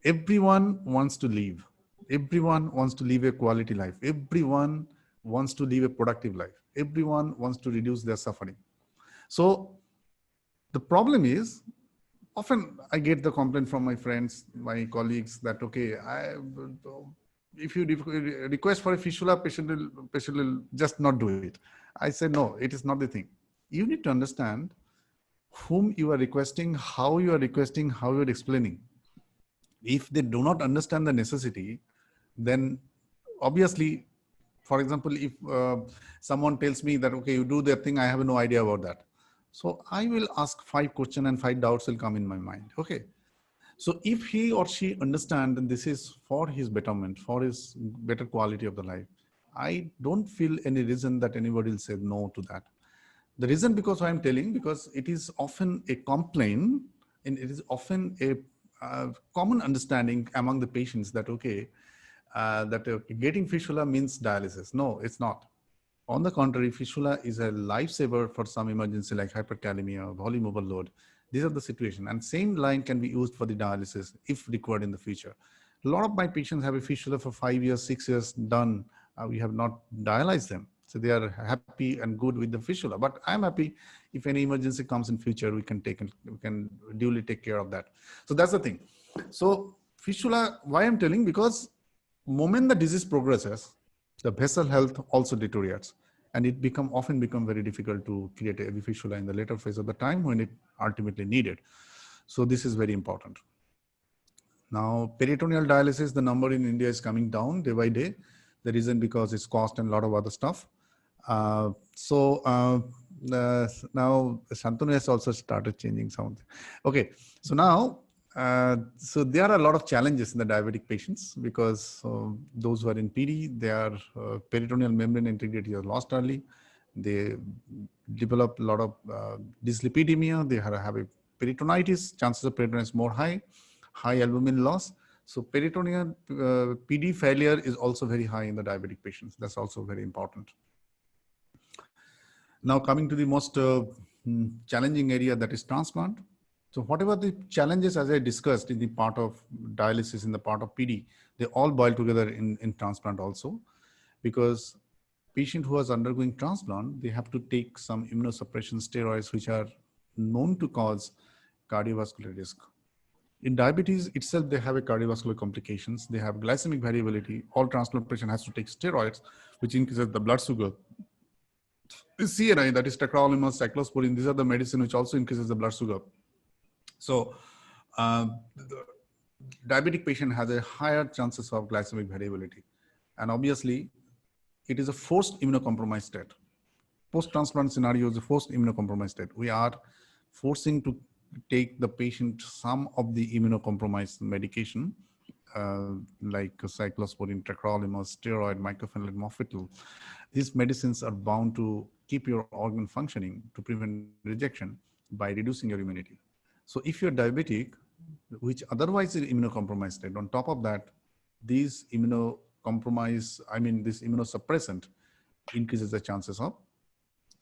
Everyone wants to live. Everyone wants to live a quality life. Everyone wants to live a productive life. Everyone wants to reduce their suffering. So the problem is, often I get the complaint from my friends, my colleagues that, okay, if you request for a fistula, patient will just not do it. I say, no, it is not the thing. You need to understand whom you are requesting, how you are explaining. If they do not understand the necessity, then obviously, for example, if someone tells me that, okay, you do that thing, I have no idea about that. So I will ask 5 questions and 5 doubts will come in my mind. Okay. So if he or she understand that this is for his betterment, for his better quality of the life, I don't feel any reason that anybody will say no to that. The reason because I'm telling, because it is often a complaint and it is often a common understanding among the patients that, okay, getting fistula means dialysis. No, it's not. On the contrary, fistula is a lifesaver for some emergency like hyperkalemia, volume overload. These are the situation. And same line can be used for the dialysis if required in the future. A lot of my patients have a fistula for 5 years, 6 years done. We have not dialyzed them. So they are happy and good with the fistula. But I'm happy if any emergency comes in future, we can duly take care of that. So that's the thing. So fistula, why I'm telling, because moment the disease progresses, the vessel health also deteriorates, and it often become very difficult to create a fistula in the later phase of the time when it ultimately needed. So this is very important. Now, peritoneal dialysis, the number in India is coming down day by day. The reason because it's cost and a lot of other stuff. Now Shantanu has also started changing something. Okay, so now, so there are a lot of challenges in the diabetic patients because those who are in PD, their peritoneal membrane integrity is lost early. They develop a lot of dyslipidemia. They have a peritonitis. Chances of peritonitis more high albumin loss. So peritoneal PD failure is also very high in the diabetic patients. That's also very important. Now coming to the most challenging area, that is transplant. So whatever the challenges, as I discussed in the part of dialysis, in the part of PD, they all boil together in transplant also, because patient who is undergoing transplant, they have to take some immunosuppression steroids, which are known to cause cardiovascular risk. In diabetes itself, they have a cardiovascular complications. They have glycemic variability. All transplant patient has to take steroids, which increases the blood sugar. CNI, that is tacrolimus, cyclosporine, these are the medicine which also increases the blood sugar. So the diabetic patient has a higher chances of glycemic variability. And obviously, it is a forced immunocompromised state. Post-transplant scenario is a forced immunocompromised state. We are forcing to take the patient some of the immunocompromised medication, like cyclosporine, tacrolimus, steroid, mycophenolate mofetil. These medicines are bound to keep your organ functioning to prevent rejection by reducing your immunity. So if you're diabetic, which otherwise is immunocompromised state, on top of that, these this immunosuppressant increases the chances of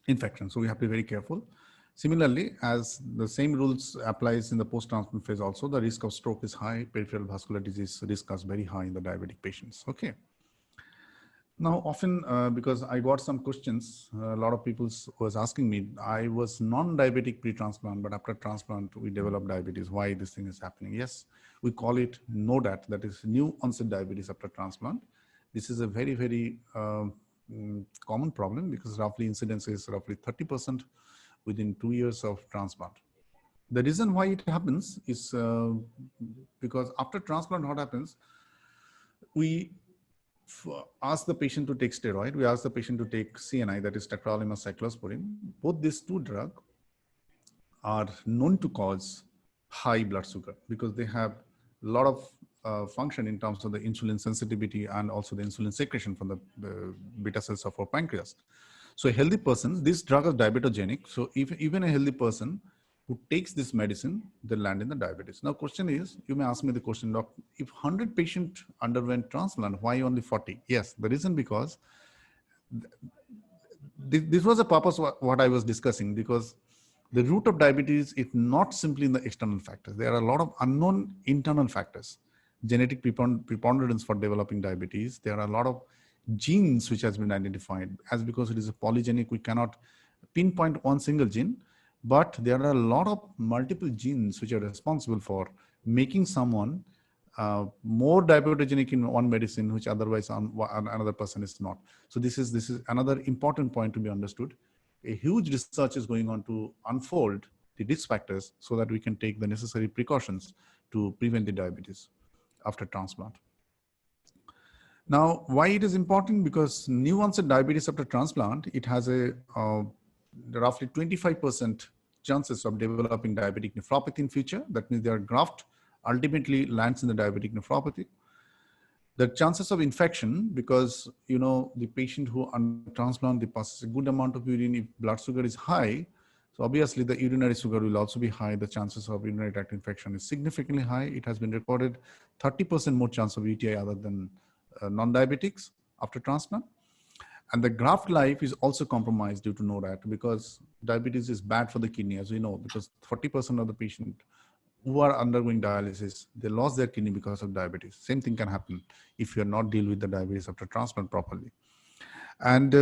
infection. So we have to be very careful. Similarly, as the same rules applies in the post-transplant phase also, the risk of stroke is high, peripheral vascular disease risk is very high in the diabetic patients. Okay. Now, often, because I got some questions, a lot of people was asking me, I was non-diabetic pre-transplant, but after transplant, we developed diabetes. Why this thing is happening? Yes, we call it NODAT, that is new onset diabetes after transplant. This is a very, very common problem because roughly incidence is roughly 30% within 2 years of transplant. The reason why it happens is because after transplant, what happens? We ask the patient to take steroid. We ask the patient to take CNI, that is tacrolimus, cyclosporine. Both these two drugs are known to cause high blood sugar because they have a lot of function in terms of the insulin sensitivity and also the insulin secretion from the beta cells of our pancreas. So a healthy person, this drug is diabetogenic. So if even a healthy person who takes this medicine, they land in the diabetes. Now, question is, you may ask me the question, Doc, if 100 patients underwent transplant, why only 40? Yes, the reason because this was the purpose of what I was discussing, because the root of diabetes is not simply in the external factors. There are a lot of unknown internal factors. Genetic preponderance for developing diabetes. There are a lot of genes which has been identified. As because it is a polygenic, we cannot pinpoint one single gene, but there are a lot of multiple genes which are responsible for making someone more diabetogenic in one medicine, which otherwise on another person is not. So this is another important point to be understood. A huge research is going on to unfold the risk factors so that we can take the necessary precautions to prevent the diabetes after transplant. Now, why it is important? Because new onset diabetes after transplant, it has a roughly 25% chances of developing diabetic nephropathy in future. That means their graft ultimately lands in the diabetic nephropathy. The chances of infection, because the patient who under transplant, they passes a good amount of urine. If blood sugar is high, so obviously the urinary sugar will also be high. The chances of urinary tract infection is significantly high. It has been recorded 30% more chance of UTI other than non-diabetics after transplant. And the graft life is also compromised due to NORAD, because diabetes is bad for the kidney, as we know, because 40% of the patient who are undergoing dialysis, they lost their kidney because of diabetes. Same thing can happen if you're not deal with the diabetes after transplant properly. And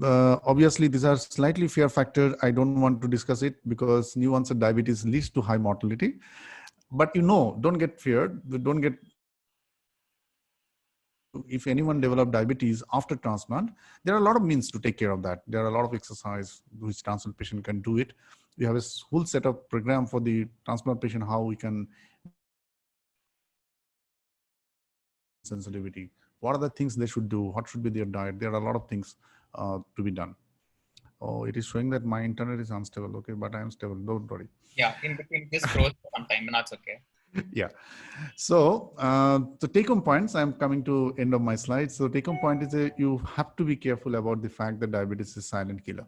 obviously, these are slightly fear factor. I don't want to discuss it because new onset diabetes leads to high mortality. But don't get feared. Don't get. If anyone develop diabetes after transplant, there are a lot of means to take care of that. There are a lot of exercise which transplant patient can do it. We have a whole set of program for the transplant patient, how we can sensitivity. What are the things they should do? What should be their diet? There are a lot of things to be done. Oh, it is showing that my internet is unstable. Okay, but I am stable. Don't worry. Yeah, in between this froze for some time, but that's okay. Yeah. So the take-home points, I'm coming to end of my slides. So take-home point is you have to be careful about the fact that diabetes is silent killer.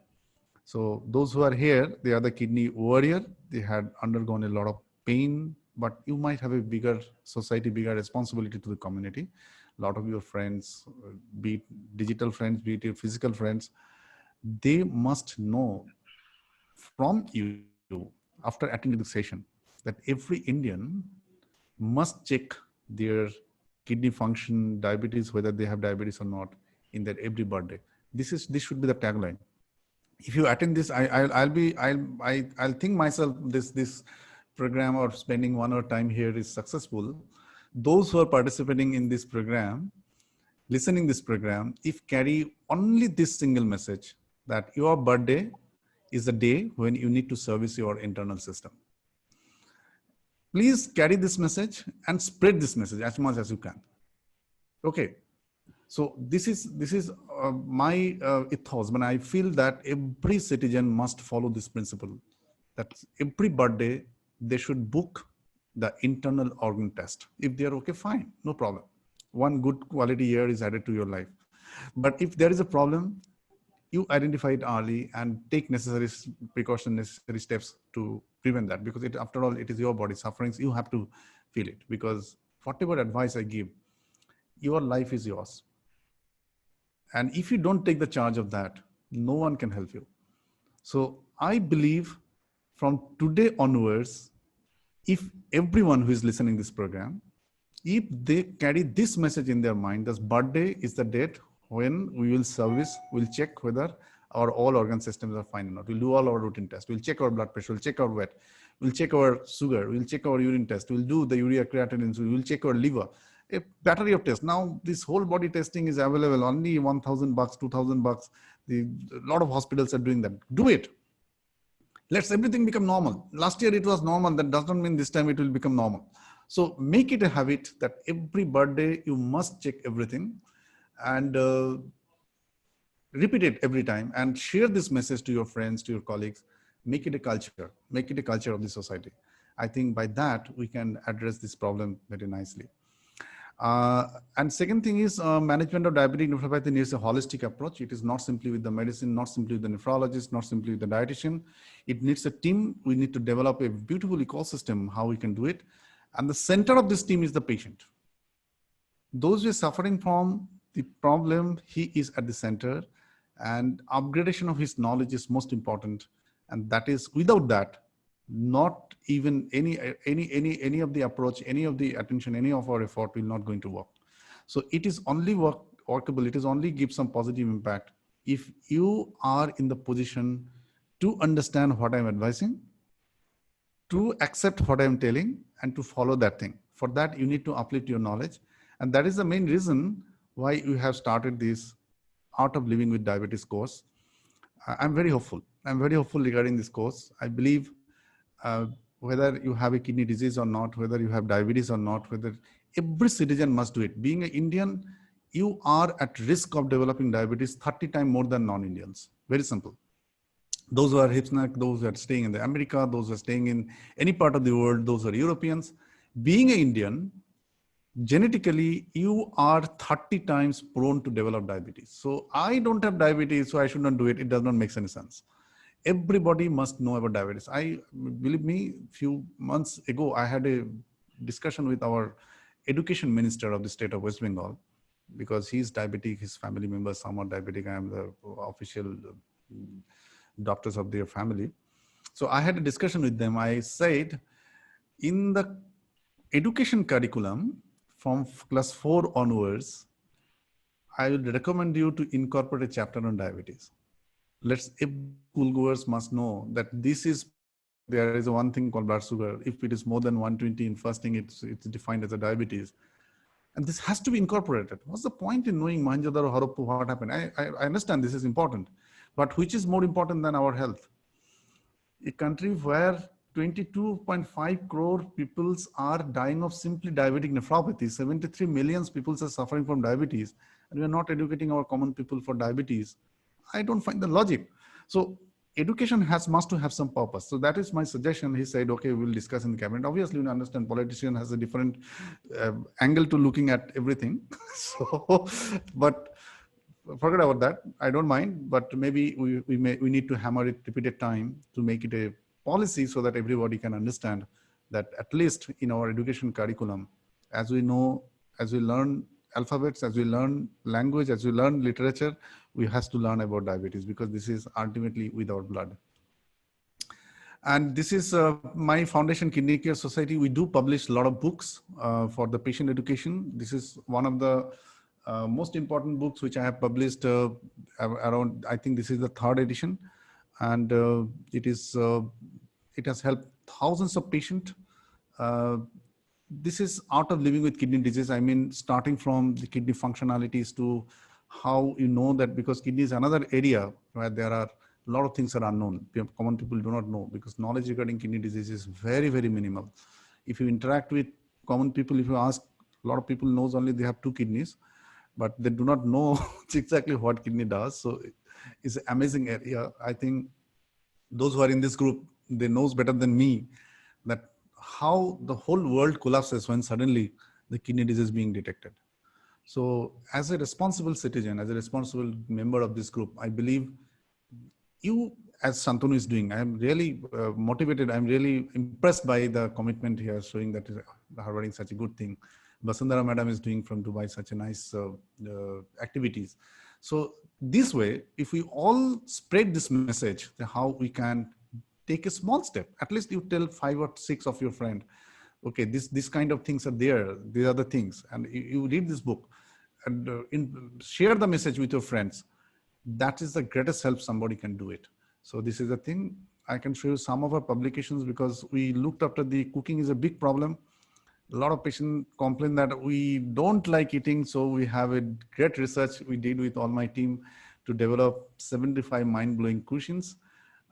So those who are here, they are the kidney warrior. They had undergone a lot of pain, but you might have a bigger society, bigger responsibility to the community. A lot of your friends, be it digital friends, be it your physical friends, they must know from you after attending the session that every Indian must check their kidney function, diabetes, whether they have diabetes or not, in their every birthday. This should be the tagline. If you attend this, I'll think myself this program or spending 1 hour time here is successful. Those who are participating in this program, listening this program, if carry only this single message, that your birthday is the day when you need to service your internal system. Please carry this message and spread this message as much as you can. Okay. So this is my ethos, when I feel that every citizen must follow this principle, that every birthday they should book the internal organ test. If they are okay, fine, no problem. One good quality year is added to your life. But if there is a problem, you identify it early and take necessary precaution, necessary steps to prevent that, because after all, it is your body sufferings. You have to feel it, because whatever advice I give, your life is yours. And if you don't take the charge of that, no one can help you. So I believe from today onwards, if everyone who is listening to this program, if they carry this message in their mind, this birthday is the date when we will service, we'll check whether our all organ systems are fine or not. We'll do all our routine tests. We'll check our blood pressure. We'll check our weight. We'll check our sugar. We'll check our urine test. We'll do the urea creatinine. We'll check our liver. A battery of tests. Now this whole body testing is available, only $1,000, $2,000. A lot of hospitals are doing that. Do it. Let's everything become normal. Last year it was normal. That doesn't mean this time it will become normal. So make it a habit that every birthday you must check everything, and repeat it every time, and share this message to your friends, to your colleagues. Make it a culture. Make it a culture of the society. I think by that we can address this problem very nicely. And second thing is management of diabetic nephropathy needs a holistic approach. It is not simply with the medicine, not simply with the nephrologist, not simply with the dietitian. It needs a team. We need to develop a beautiful ecosystem, how we can do it. And the center of this team is the patient. Those who are suffering from the problem, he is at the center, and upgradation of his knowledge is most important. And that is, without that, not even any of the approach, any of the attention, any of our effort will not going to work. So it is only workable, it is only give some positive impact if you are in the position to understand what I'm advising, to accept what I'm telling, and to follow that thing. For that, you need to uplift your knowledge. And that is the main reason why we have started this Art of Living with Diabetes course. I'm very hopeful. I'm very hopeful regarding this course. I believe whether you have a kidney disease or not, whether you have diabetes or not, whether every citizen must do it. Being an Indian, you are at risk of developing diabetes 30 times more than non-Indians. Very simple. Those who are hipsnack, those who are staying in America, those who are staying in any part of the world, those who are Europeans. Being an Indian, genetically, you are 30 times prone to develop diabetes. So I don't have diabetes, so I should not do it. It does not make any sense. Everybody must know about diabetes. Believe me, few months ago, I had a discussion with our education minister of the state of West Bengal, because he's diabetic, his family members, some are diabetic. I am the official doctors of their family. So I had a discussion with them. I said, in the education curriculum from class 4 onwards, I would recommend you to incorporate a chapter on diabetes. Schoolgoers must know that there is one thing called blood sugar. If it is more than 120 in fasting, it's defined as a diabetes. And this has to be incorporated. What's the point in knowing Mohenjo-daro, Harappa, what happened? I understand this is important, but which is more important than our health? A country where 22.5 crore people are dying of simply diabetic nephropathy, 73 million people are suffering from diabetes, and we are not educating our common people for diabetes. I don't find the logic. So education must to have some purpose. So that is my suggestion. He said, okay, we'll discuss in the cabinet. Obviously, you understand, politician has a different angle to looking at everything. So, but forget about that. I don't mind, but maybe we need to hammer it repeated time to make it a policy so that everybody can understand that at least in our education curriculum, as we know, as we learn alphabets, as we learn language, as we learn literature, we have to learn about diabetes, because this is ultimately with our blood. And this is my foundation, Kidney Care Society. We do publish a lot of books for the patient education. This is one of the most important books which I have published around, I think this is the 3rd edition. And it has helped thousands of patients. This is Art of Living with Kidney Disease. I mean, starting from the kidney functionalities to how you know that, because kidney is another area where there are a lot of things are unknown. Common people do not know, because knowledge regarding kidney disease is very, very minimal. If you interact with common people, if you ask, a lot of people knows only they have 2 kidneys, but they do not know exactly what kidney does. So it's an amazing area. I think those who are in this group, they knows better than me that how the whole world collapses when suddenly the kidney disease is being detected. So as a responsible citizen, as a responsible member of this group, I believe you, as Shantanu is doing, I am really motivated. I'm really impressed by the commitment here, showing that Harvard is such a good thing. Basundhara Madam is doing from Dubai such a nice activities. So this way, if we all spread this message, how we can take a small step, at least you tell 5 or 6 of your friends, okay, this kind of things are there. These are the things. And you read this book and share the message with your friends. That is the greatest help somebody can do it. So this is the thing. I can show you some of our publications, because we looked after the cooking is a big problem. A lot of patients complain that we don't like eating. So we have a great research we did with all my team to develop 75 mind-blowing cuisines.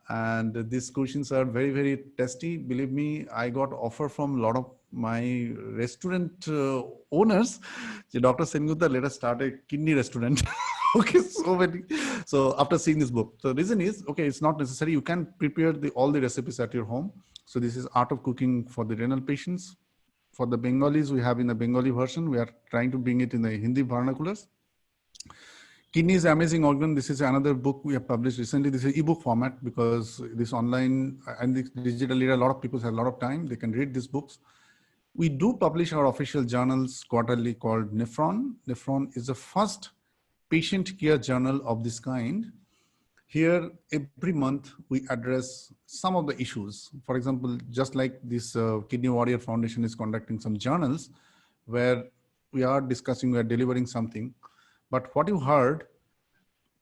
And these cuisines are very, very tasty. Believe me, I got offer from a lot of my restaurant owners. Dr. Sengupta, let us start a kidney restaurant. Okay, so many. So after seeing this book, so the reason is, okay, it's not necessary. You can prepare all the recipes at your home. So this is Art of Cooking for the renal patients, For the Bengalis, we have in the Bengali version, we are trying to bring it in the Hindi vernaculars. Kidney is an amazing organ. This is another book we have published recently. This is ebook format because this online and this digital era, a lot of people have a lot of time. They can read these books. We do publish our official journals quarterly called Nephron. Nephron is the first patient care journal of this kind. Here, every month, we address some of the issues. For example, just like this Kidney Warrior Foundation is conducting some journals where we are discussing, we are delivering something. But what you heard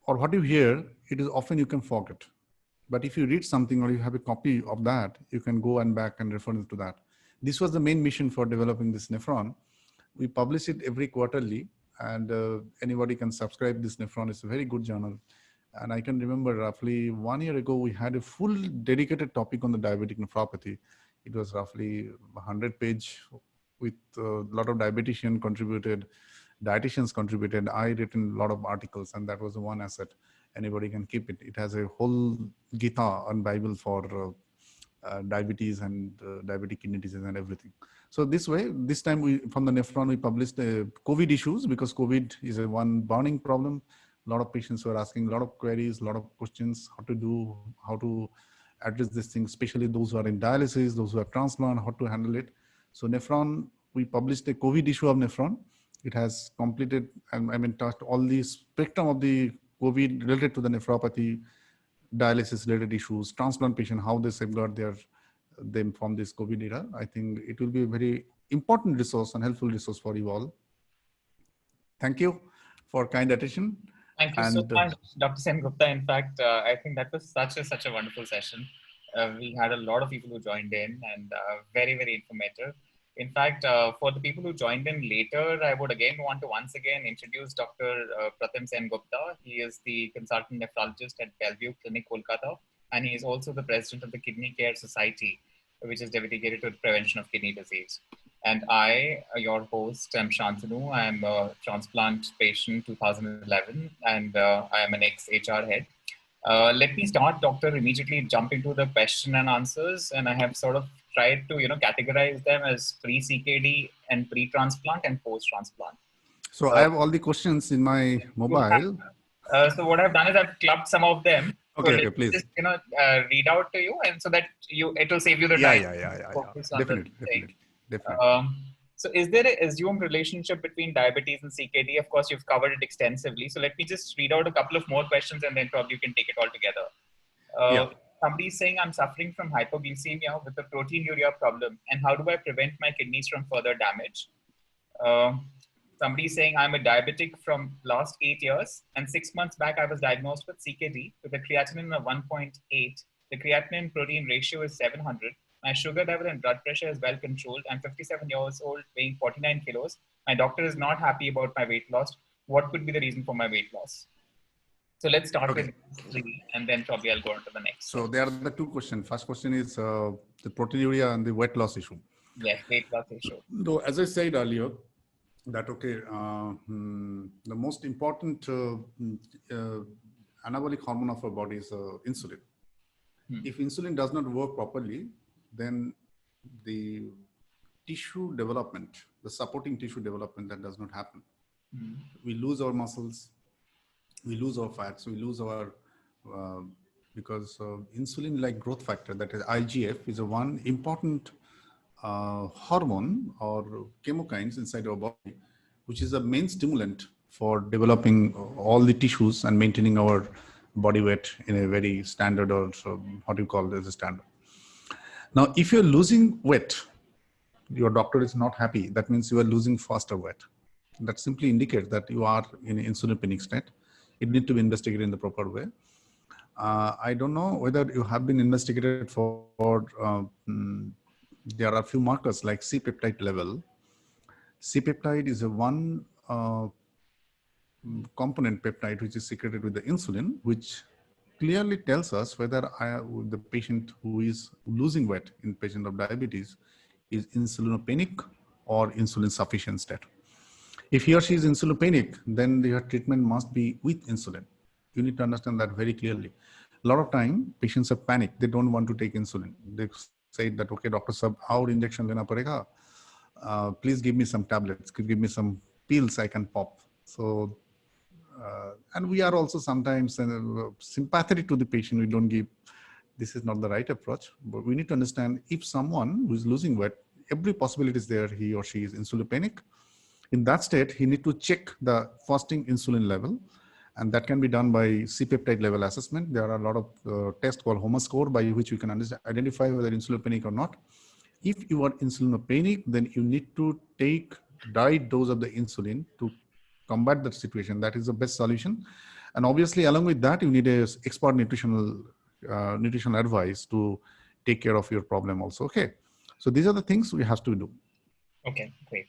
or what you hear, it is often you can forget. But if you read something or you have a copy of that, you can go and back and refer to that. This was the main mission for developing this Nephron. We publish it every quarterly, and anybody can subscribe this Nephron. It's a very good journal. And I can remember roughly 1 year ago, we had a full dedicated topic on the diabetic nephropathy. It was roughly 100-page with a lot of dietitians contributed. I written a lot of articles, and that was the one asset. Anybody can keep it. It has a whole Gita and Bible for diabetes and diabetic kidney disease and everything. So this way, this time from the Nephron, we published COVID issues because COVID is a one burning problem. A lot of patients were asking a lot of queries, a lot of questions, how to address this thing, especially those who are in dialysis, those who have transplant, how to handle it. So Nephron, we published a COVID issue of Nephron. It has completed, and touched all the spectrum of the COVID related to the nephropathy, dialysis related issues, transplant patient, how they safeguard them from this COVID era. I think it will be a very important resource and helpful resource for you all. Thank you for kind attention. Thank you so much, Dr. Sen Gupta. In fact, I think that was such a wonderful session. We had a lot of people who joined in and very, very informative. In fact, for the people who joined in later, I would again want to once again introduce Dr. Pratim Sen Gupta. He is the consultant nephrologist at Bellevue Clinic, Kolkata, and he is also the president of the Kidney Care Society, which is dedicated to the prevention of kidney disease. And I, your host, am Shantanu. I am a transplant patient 2011, and I am an ex-HR head. Let me start, doctor, immediately jump into the question and answers. And I have sort of tried to, categorize them as pre-CKD and pre-transplant and post-transplant. So I have all the questions in my mobile. So what I've done is I've clubbed some of them. Okay, so please. Just, read out to you, and so that it will save you the time. Yeah. Definitely. So is there a assumed relationship between diabetes and CKD? Of course, you've covered it extensively. So let me just read out a couple of more questions and then probably you can take it all together. Somebody's saying, I'm suffering from hypoglycemia with a proteinuria problem. And how do I prevent my kidneys from further damage? Somebody's saying, I'm a diabetic from last 8 years. And 6 months back, I was diagnosed with CKD with a creatinine of 1.8. The creatinine protein ratio is 700. My sugar level and blood pressure is well controlled. I'm 57 years old, weighing 49 kilos. My doctor is not happy about my weight loss. What could be the reason for my weight loss? So let's start with 3, and then probably I'll go on to the next. So there are the 2 questions. First question is the proteinuria and the weight loss issue. Yes, weight loss issue. Though, as I said earlier, that the most important anabolic hormone of our body is insulin. If insulin does not work properly, then the tissue development, the supporting tissue development, that does not happen. We lose our muscles, we lose our fats, we lose our, because insulin like growth factor, that is IGF, is a one important hormone or chemokines inside our body, which is a main stimulant for developing all the tissues and maintaining our body weight in a very standard, or what do you call it as a standard. Now, if you're losing weight, your doctor is not happy. That means you are losing faster weight. That simply indicates that you are in insulinogenic state. It needs to be investigated in the proper way. I don't know whether you have been investigated for, there are a few markers like C-peptide level. C-peptide is a one component peptide which is secreted with the insulin, which clearly tells us whether the patient who is losing weight in patient of diabetes is insulinopenic or insulin sufficient state. If he or she is insulinopenic, then your treatment must be with insulin. You need to understand that very clearly. A lot of time, patients have panicked. They don't want to take insulin. They say that, okay, doctor sahab, aur injection lena padega. please give me some tablets, could give me some pills I can pop. So, and we are also sometimes sympathetic to the patient. We don't give, this is not the right approach, but we need to understand if someone who is losing weight, every possibility is there, he or she is insulinic. In that state, he need to check the fasting insulin level, and that can be done by C-peptide level assessment. There are a lot of tests called HOMA-score by which you can identify whether insulinogenic or not. If you are insulinogenic, then you need to take right dose of the insulin to combat that situation. That is the best solution. And obviously, along with that, you need a expert nutritional advice to take care of your problem also. Okay. So these are the things we have to do. Okay, great.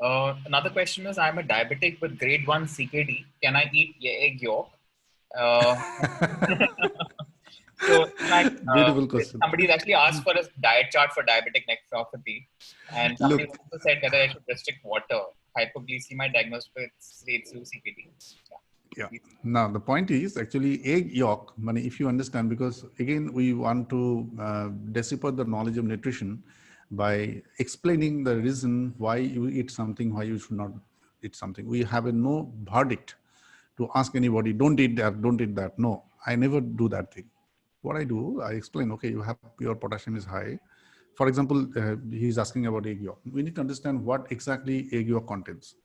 Another question is, I'm a diabetic with grade 1 CKD. Can I eat egg yolk? So, in fact, Beautiful question. somebody actually asked for a diet chart for diabetic nephropathy, and somebody also said whether I should restrict water, hypoglycemia diagnosed with stage 2 CKD. Yeah. Now the point is actually egg yolk. If you understand, because again we want to decipher the knowledge of nutrition by explaining the reason why you eat something, why you should not eat something. We have no verdict to ask anybody, don't eat that, don't eat that. No, I never do that thing. What I do, I explain, okay, your potassium is high. For example, he's asking about egg yolk. We need to understand what exactly egg yolk contains.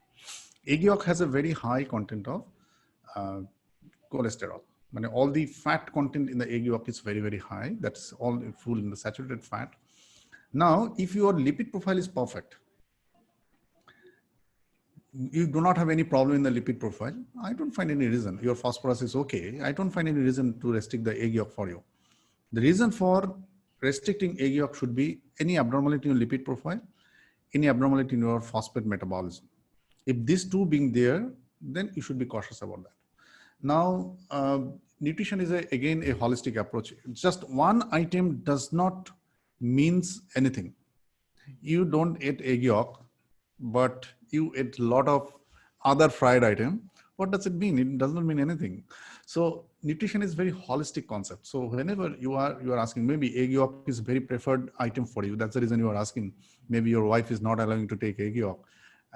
Egg yolk has a very high content of cholesterol. All the fat content in the egg yolk is very, very high. That's all full in the saturated fat. Now, if your lipid profile is perfect, you do not have any problem in the lipid profile, I don't find any reason. Your phosphorus is okay. I don't find any reason to restrict the egg yolk for you. The reason for restricting egg yolk should be any abnormality in your lipid profile, any abnormality in your phosphate metabolism. If these two being there, then you should be cautious about that. Now, nutrition is again a holistic approach. Just one item does not means anything. You don't eat egg yolk, but you eat a lot of other fried item. What does it mean? It does not mean anything. So nutrition is very holistic concept. So whenever you are asking, maybe egg yolk is very preferred item for you. That's the reason you are asking. Maybe your wife is not allowing you to take egg yolk.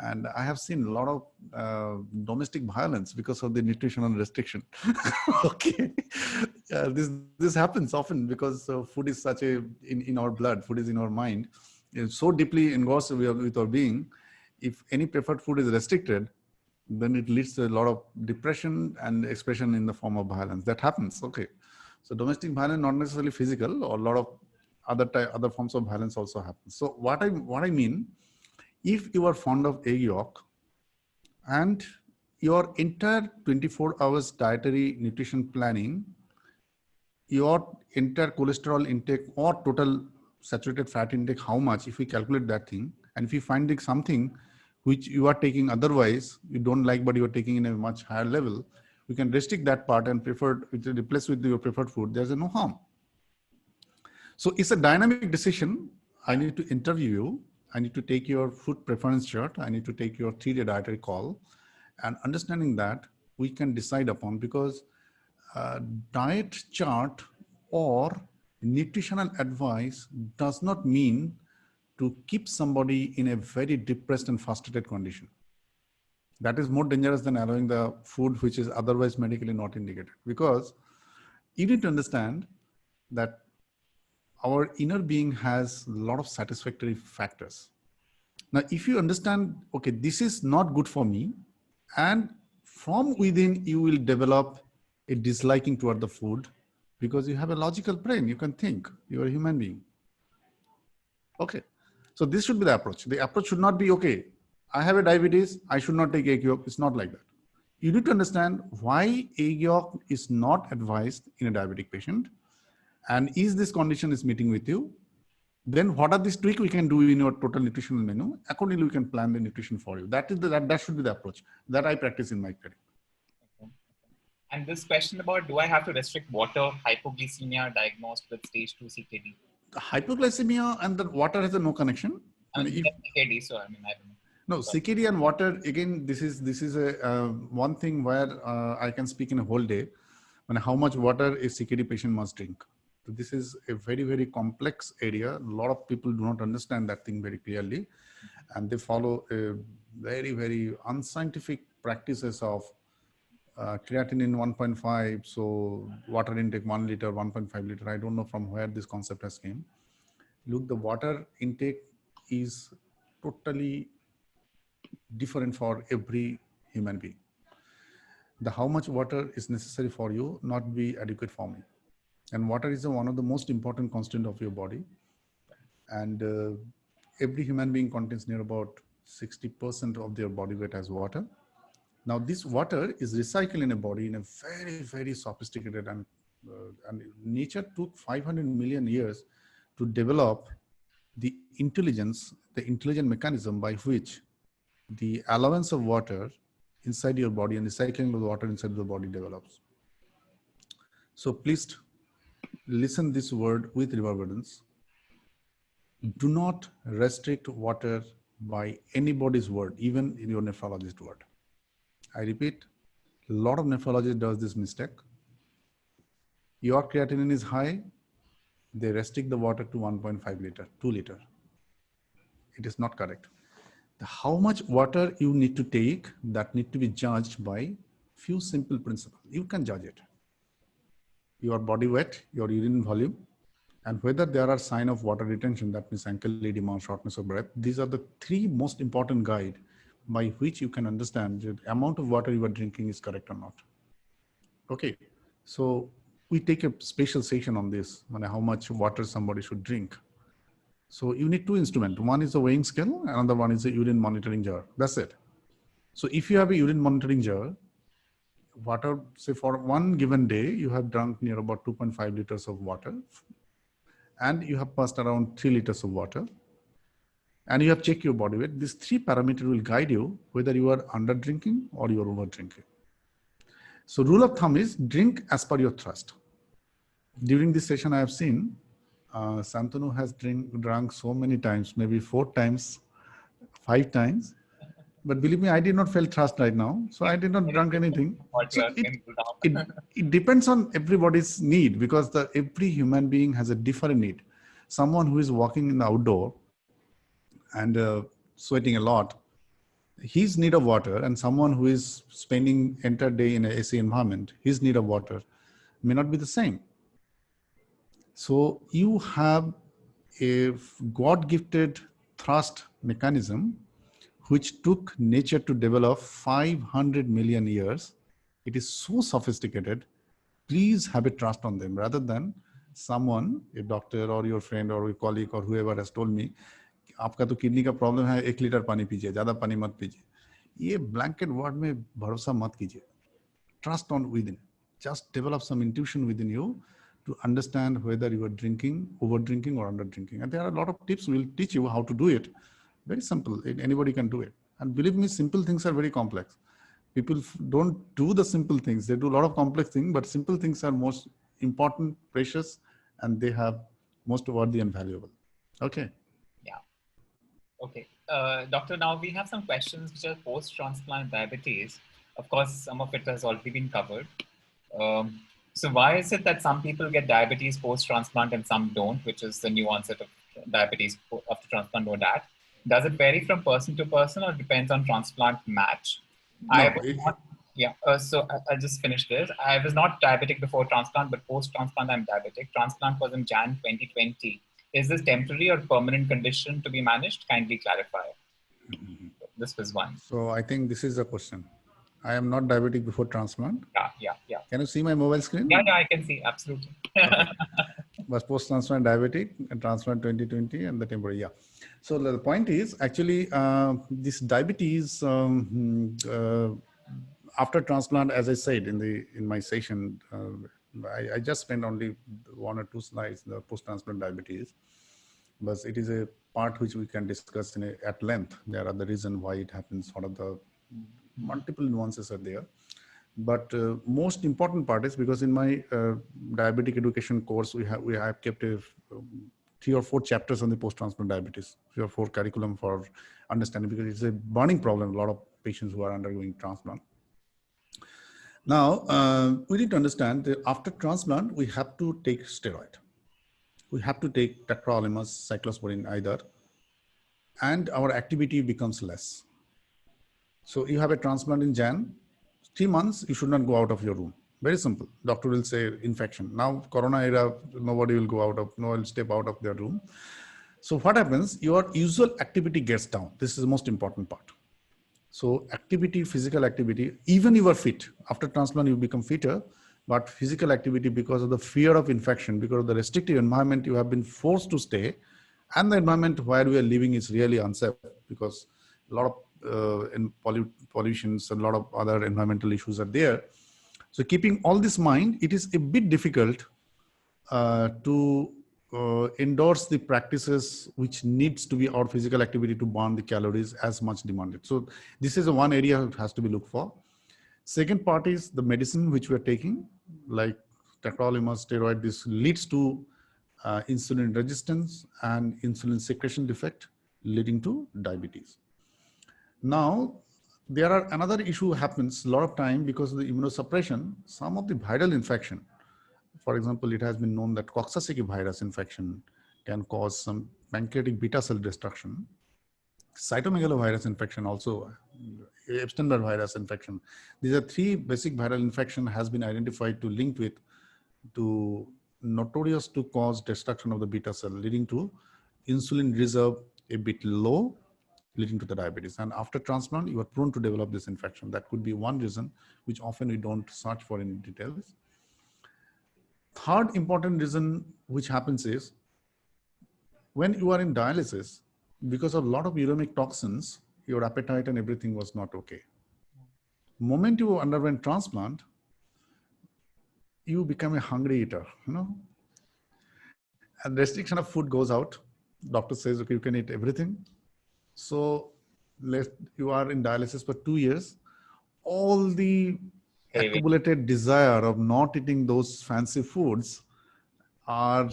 And I have seen a lot of domestic violence because of the nutritional restriction. Okay, this happens often because food is such in our blood. Food is in our mind. It's so deeply engrossed with our being. If any preferred food is restricted, then it leads to a lot of depression and expression in the form of violence. That happens. Okay, so domestic violence, not necessarily physical, or a lot of other forms of violence also happen. So what I mean. If you are fond of egg yolk and your entire 24 hours dietary nutrition planning, your entire cholesterol intake or total saturated fat intake, how much, if we calculate that thing, and if you find it something which you are taking otherwise, you don't like, but you are taking in a much higher level, you can restrict that part and replace with your preferred food. There's no harm. So it's a dynamic decision. I need to interview you. I need to take your food preference chart. I need to take your 3-day dietary call, and understanding that we can decide upon, because diet chart or nutritional advice does not mean to keep somebody in a very depressed and frustrated condition. That is more dangerous than allowing the food which is otherwise medically not indicated, because you need to understand that our inner being has a lot of satisfactory factors. Now, if you understand, okay, this is not good for me, and from within you will develop a disliking toward the food, because you have a logical brain, you can think, you're a human being. Okay, so this should be the approach. The approach should not be, okay, I have a diabetes, I should not take egg yolk. It's not like that. You need to understand why egg yolk is not advised in a diabetic patient. And is this condition is meeting with you? Then what are these tweaks we can do in your total nutritional menu? Accordingly, we can plan the nutrition for you. That should be the approach that I practice in my clinic. Okay. And this question about, do I have to restrict water, hypoglycemia diagnosed with stage 2 CKD? Hypoglycemia and the water has no connection. CKD, so I don't know. No, CKD and water, again, this is a one thing where I can speak in a whole day. How much water a CKD patient must drink. So this is a very, very complex area. A lot of people do not understand that thing very clearly, and they follow a very, very unscientific practices of creatinine 1.5, so water intake 1 liter, 1.5 liter. I don't know from where this concept has came. Look, the water intake is totally different for every human being. The how much water is necessary for you not be adequate for me. And water is one of the most important constant of your body. And every human being contains near about 60% of their body weight as water. Now this water is recycled in a body in a very, very sophisticated and nature took 500 million years to develop the intelligent mechanism by which the allowance of water inside your body and the cycling of the water inside the body develops. So please listen this word with reverberance. Do not restrict water by anybody's word, even in your nephrologist word. I repeat, a lot of nephrologists does this mistake. Your creatinine is high, they restrict the water to 1.5 liter, 2 liter. It is not correct. How much water you need to take, that need to be judged by few simple principles. You can judge it. Your body weight, your urine volume, and whether there are signs of water retention, that means ankle edema, shortness of breath. These are the three most important guide by which you can understand the amount of water you are drinking is correct or not. Okay, so we take a special session on this, on how much water somebody should drink. So you need two instruments. One is a weighing scale, another one is a urine monitoring jar. That's it. So if you have a urine monitoring jar, water, say for one given day, you have drunk near about 2.5 liters of water, and you have passed around 3 liters of water, and you have checked your body weight. These three parameters will guide you whether you are under drinking or you are over drinking. So rule of thumb is drink as per your thirst. During this session, I have seen Santanu has drunk so many times, maybe 4 times, 5 times. But believe me, I did not feel thirst right now. So I did not drink anything. So it depends on everybody's need, because every human being has a different need. Someone who is walking in the outdoor and sweating a lot, his need of water, and someone who is spending entire day in an AC environment, his need of water may not be the same. So you have a God-gifted thirst mechanism which took nature to develop 500 million years. It is so sophisticated. Please have a trust on them rather than someone, a doctor or your friend or your colleague or whoever has told me, आपका तो kidney का problem है, 1 litre पानी पीजिए, ज़्यादा पानी मत पीजिए. ये ब्लैंकेट वर्ड में भरोसा मत कीजिए. Trust on within. Just develop some intuition within you to understand whether you are drinking, over drinking or under drinking. And there are a lot of tips. We'll teach you how to do it. Very simple. Anybody can do it. And believe me, simple things are very complex. People don't do the simple things. They do a lot of complex things, but simple things are most important, precious, and they have most worthy and valuable. Okay. Yeah. Okay. Doctor, now we have some questions which are post-transplant diabetes. Of course, some of it has already been covered. So why is it that some people get diabetes post-transplant and some don't, which is the new onset of diabetes after transplant or that? Does it vary from person to person or depends on transplant match? No, so I'll just finish this. I was not diabetic before transplant, but post-transplant I'm diabetic. Transplant was in Jan 2020. Is this temporary or permanent condition to be managed? Kindly clarify. This was one. So I think this is the question. I am not diabetic before transplant. Yeah. Can you see my mobile screen? Yeah, I can see. Absolutely. Okay. Was post-transplant diabetic and transplant 2020 and the temporary, yeah. So the point is actually this diabetes after transplant, as I said in my session, I just spent only 1 or 2 slides, the post-transplant diabetes, but it is a part which we can discuss at length. There are the reason why it happens, what are the multiple nuances are there. But most important part is because in my diabetic education course, we have kept 3 or 4 chapters on the post-transplant diabetes, 3 or 4 curriculum for understanding, because it's a burning problem, a lot of patients who are undergoing transplant. Now, we need to understand that after transplant, we have to take steroid. we have to take tacrolimus, cyclosporin either, and our activity becomes less. So you have a transplant in Jan, 3 months, you should not go out of your room. Very simple. Doctor will say infection. Now, Corona era, nobody will go out of, no one will step out of their room. So what happens? Your usual activity gets down. This is the most important part. So activity, physical activity, even you are fit. After transplant, you become fitter, but physical activity, because of the fear of infection, because of the restrictive environment you have been forced to stay, and the environment where we are living is really unsafe because a lot of pollutions and a lot of other environmental issues are there. So keeping all this in mind, it is a bit difficult to endorse the practices which needs to be our physical activity to burn the calories as much demanded. So this is the one area that has to be looked for. Second part is the medicine which we are taking, like tacrolimus, steroid. This leads to insulin resistance and insulin secretion defect, leading to diabetes. Now, there are another issue happens a lot of time because of the immunosuppression. Some of the viral infection, for example, it has been known that Coxsackie virus infection can cause some pancreatic beta cell destruction. Cytomegalovirus infection also, Epstein-Barr virus infection. These are three basic viral infection has been identified to link with to notorious to cause destruction of the beta cell, leading to insulin reserve a bit low, leading to the diabetes. And after transplant, you are prone to develop this infection. That could be one reason, which often we don't search for in details. Third important reason which happens is when you are in dialysis, because of a lot of uremic toxins, your appetite and everything was not okay. Moment you underwent transplant, you become a hungry eater, and restriction of food goes out. Doctor says, okay, you can eat everything. So you are in dialysis for 2 years. All the accumulated desire of not eating those fancy foods are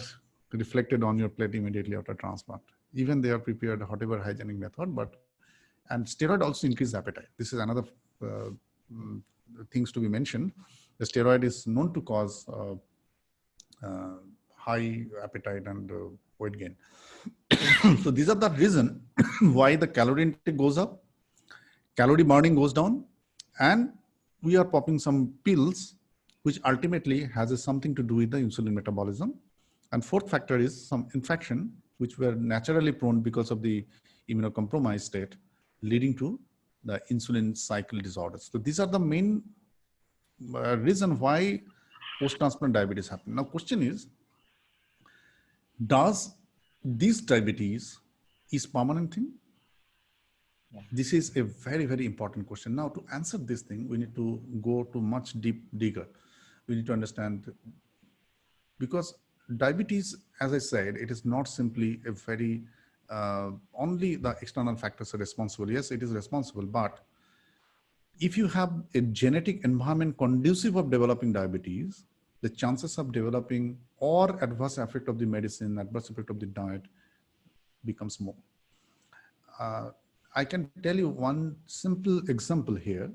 reflected on your plate immediately after transplant. Even they are prepared whatever hygienic method, and steroid also increase appetite. This is another things to be mentioned. The steroid is known to cause high appetite and weight gain. So these are the reason why the calorie intake goes up, calorie burning goes down, and we are popping some pills, which ultimately has something to do with the insulin metabolism. And fourth factor is some infection, which were naturally prone because of the immunocompromised state, leading to the insulin cycle disorders. So these are the main reason why post-transplant diabetes happen. Now, question is, does this diabetes is permanent thing? Yeah. This is a very, very important question. Now, to answer this thing, we need to go to much deeper. We need to understand, because diabetes, as I said, it is not simply a very, only the external factors are responsible. Yes, it is responsible, but if you have a genetic environment conducive of developing diabetes, the chances of developing or adverse effect of the medicine, adverse effect of the diet becomes more. I can tell you one simple example here.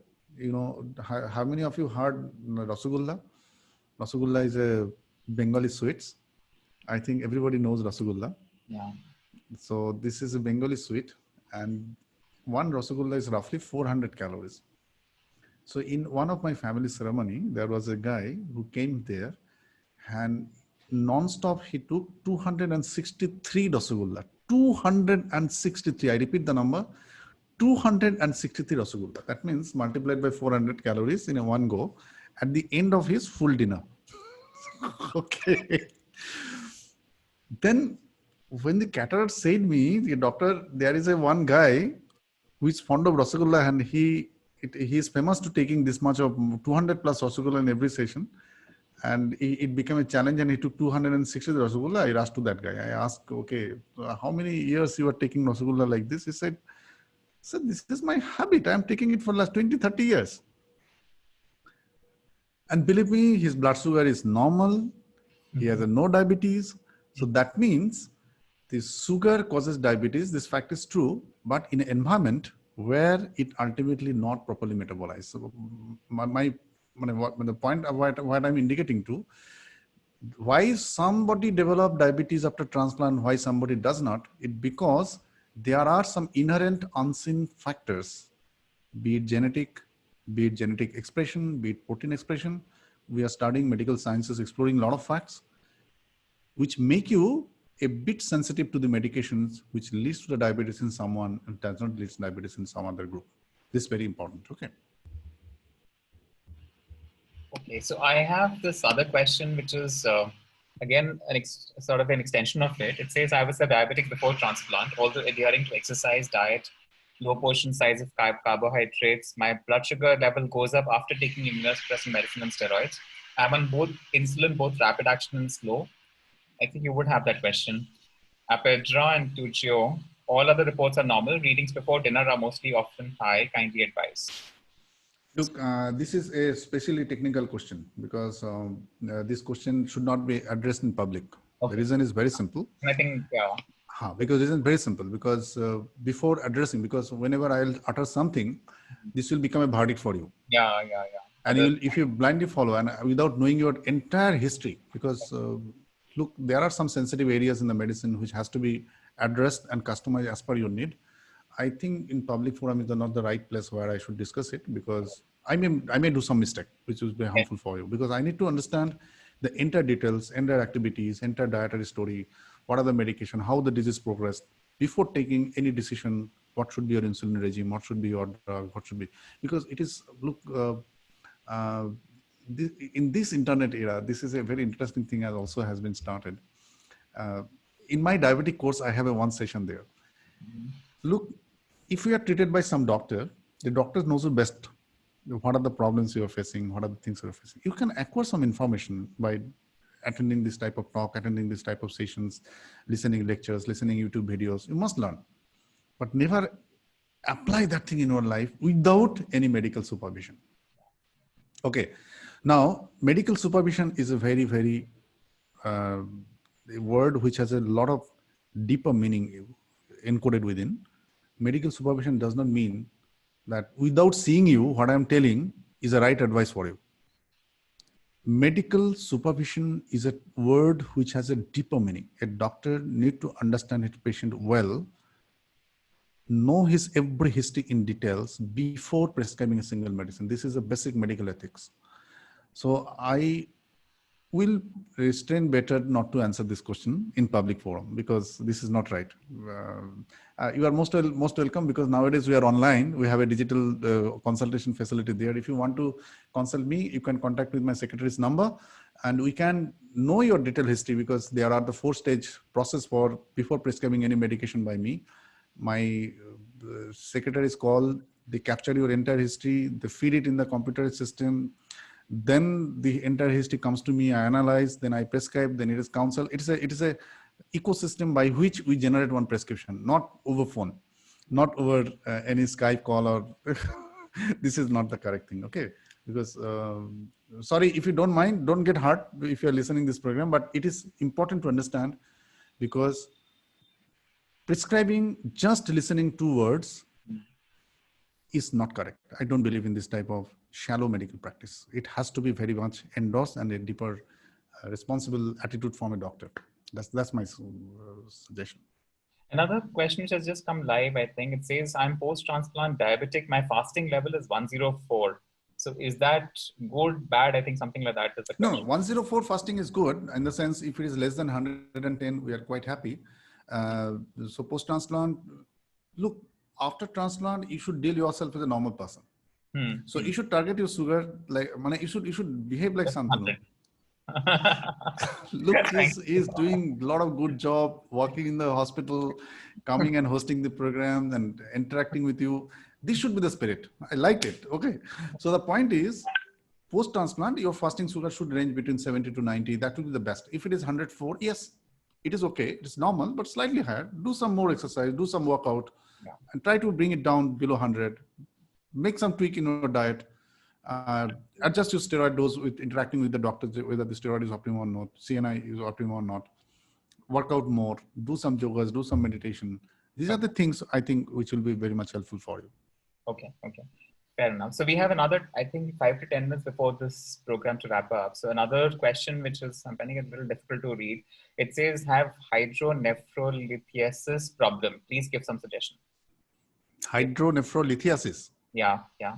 How many of you heard Rasgulla? Rasgulla is a Bengali sweets. I think everybody knows Rasgulla. Yeah. So this is a Bengali sweet, and one Rasgulla is roughly 400 calories. So in one of my family ceremony, there was a guy who came there, and non-stop he took 263 Rasgulla. 263. I repeat the number. 263 Rasgulla. That means multiplied by 400 calories in a one go at the end of his full dinner. Okay. Then when the caterer said me, the doctor, there is a one guy who is fond of Rasgulla, and he is famous to taking this much of 200 plus Rasgulla in every session. And it became a challenge, and he took 260 Rasgulla. I asked to that guy, I asked, okay, how many years you are taking Rasgulla like this? He said, "Sir, this is my habit. I'm taking it for the last 20, 30 years. And believe me, his blood sugar is normal. He has no diabetes. So that means the sugar causes diabetes. This fact is true, but in an environment where it ultimately not properly metabolized. So the point of what I'm indicating to, Why somebody develop diabetes after transplant, why somebody does not? It because there are some inherent unseen factors, be it genetic expression, be it protein expression. We are studying medical sciences, exploring a lot of facts, which make you a bit sensitive to the medications, which leads to the diabetes in someone and does not lead to diabetes in some other group. This is very important. Okay. Okay, so I have this other question, which is again sort of an extension of it. It says I was a diabetic before transplant, although adhering to exercise, diet, low portion size of carbohydrates. My blood sugar level goes up after taking immunosuppressant medicine and steroids. I'm on both insulin, both rapid action and slow. I think you would have that question. Apedra and Tuccio, all other reports are normal. Readings before dinner are mostly often high. Kindly advise. Look, this is a specially technical question because this question should not be addressed in public. Okay. The reason is very simple. I think, yeah. Because the reason is very simple. Because before addressing, because whenever I'll utter something, this will become a verdict for you. Yeah. And if you blindly follow and without knowing your entire history, because look, there are some sensitive areas in the medicine which has to be addressed and customized as per your need. I think in public forum is not the right place where I should discuss it, because I may do some mistake, which will be harmful for you, because I need to understand the entire details, entire activities, entire dietary story, what are the medication, how the disease progressed, before taking any decision, what should be your insulin regime, what should be your drug, what should be, because it is, look, in this internet era, this is a very interesting thing that also has been started. In my diabetic course, I have one session there. Look, if you are treated by some doctor, the doctor knows you best. What are the problems you are facing? What are the things you are facing? You can acquire some information by attending this type of talk, attending this type of sessions, listening lectures, listening YouTube videos. You must learn, but never apply that thing in your life without any medical supervision. Okay. Now, medical supervision is a very, very a word which has a lot of deeper meaning encoded within. Medical supervision does not mean that without seeing you, what I'm telling is a right advice for you. Medical supervision is a word which has a deeper meaning. A doctor needs to understand his patient well, know his every history in details before prescribing a single medicine. This is a basic medical ethics. So I will restrain better not to answer this question in public forum, because this is not right. You are most welcome, because nowadays we are online. We have a digital consultation facility there. If you want to consult me, you can contact with my secretary's number, and we can know your detailed history, because there are the 4-stage process for before prescribing any medication by me. My secretary is called, they capture your entire history, they feed it in the computer system. Then the entire history comes to me, I analyze, then I prescribe, then it is counsel. It is a ecosystem by which we generate one prescription, not over phone, not over any Skype call, or this is not the correct thing. Okay. Because sorry, if you don't mind, don't get hurt if you're listening this program, but it is important to understand, because prescribing just listening to words is not correct. I don't believe in this type of shallow medical practice. It has to be very much endorsed and a deeper responsible attitude from a doctor. That's my suggestion. Another question which has just come live, I think it says, I'm post-transplant diabetic. My fasting level is 104. So is that good, bad? I think something like that is the question. No, 104 fasting is good in the sense if it is less than 110, we are quite happy. So post-transplant, look, after transplant, you should deal yourself as a normal person. So you should target your sugar, like you should behave like Santanu. Look, he's doing a lot of good job, working in the hospital, coming and hosting the program and interacting with you. This should be the spirit. I like it. Okay. So the point is, post-transplant, your fasting sugar should range between 70 to 90. That will be the best. If it is 104, yes, it is okay. It's normal, but slightly higher. Do some more exercise, do some workout, and try to bring it down below 100. Make some tweak in your diet. Adjust your steroid dose with interacting with the doctor, whether the steroid is optimal or not, CNI is optimal or not. Work out more, do some yogas, do some meditation. These are the things I think which will be very much helpful for you. Okay. Fair enough. So we have another, I think, 5 to 10 minutes before this program to wrap up. So another question, which is I'm finding it a little difficult to read. It says, have hydronephrolythiasis problem. Please give some suggestion. Hydronephrolythiasis. Yeah, yeah.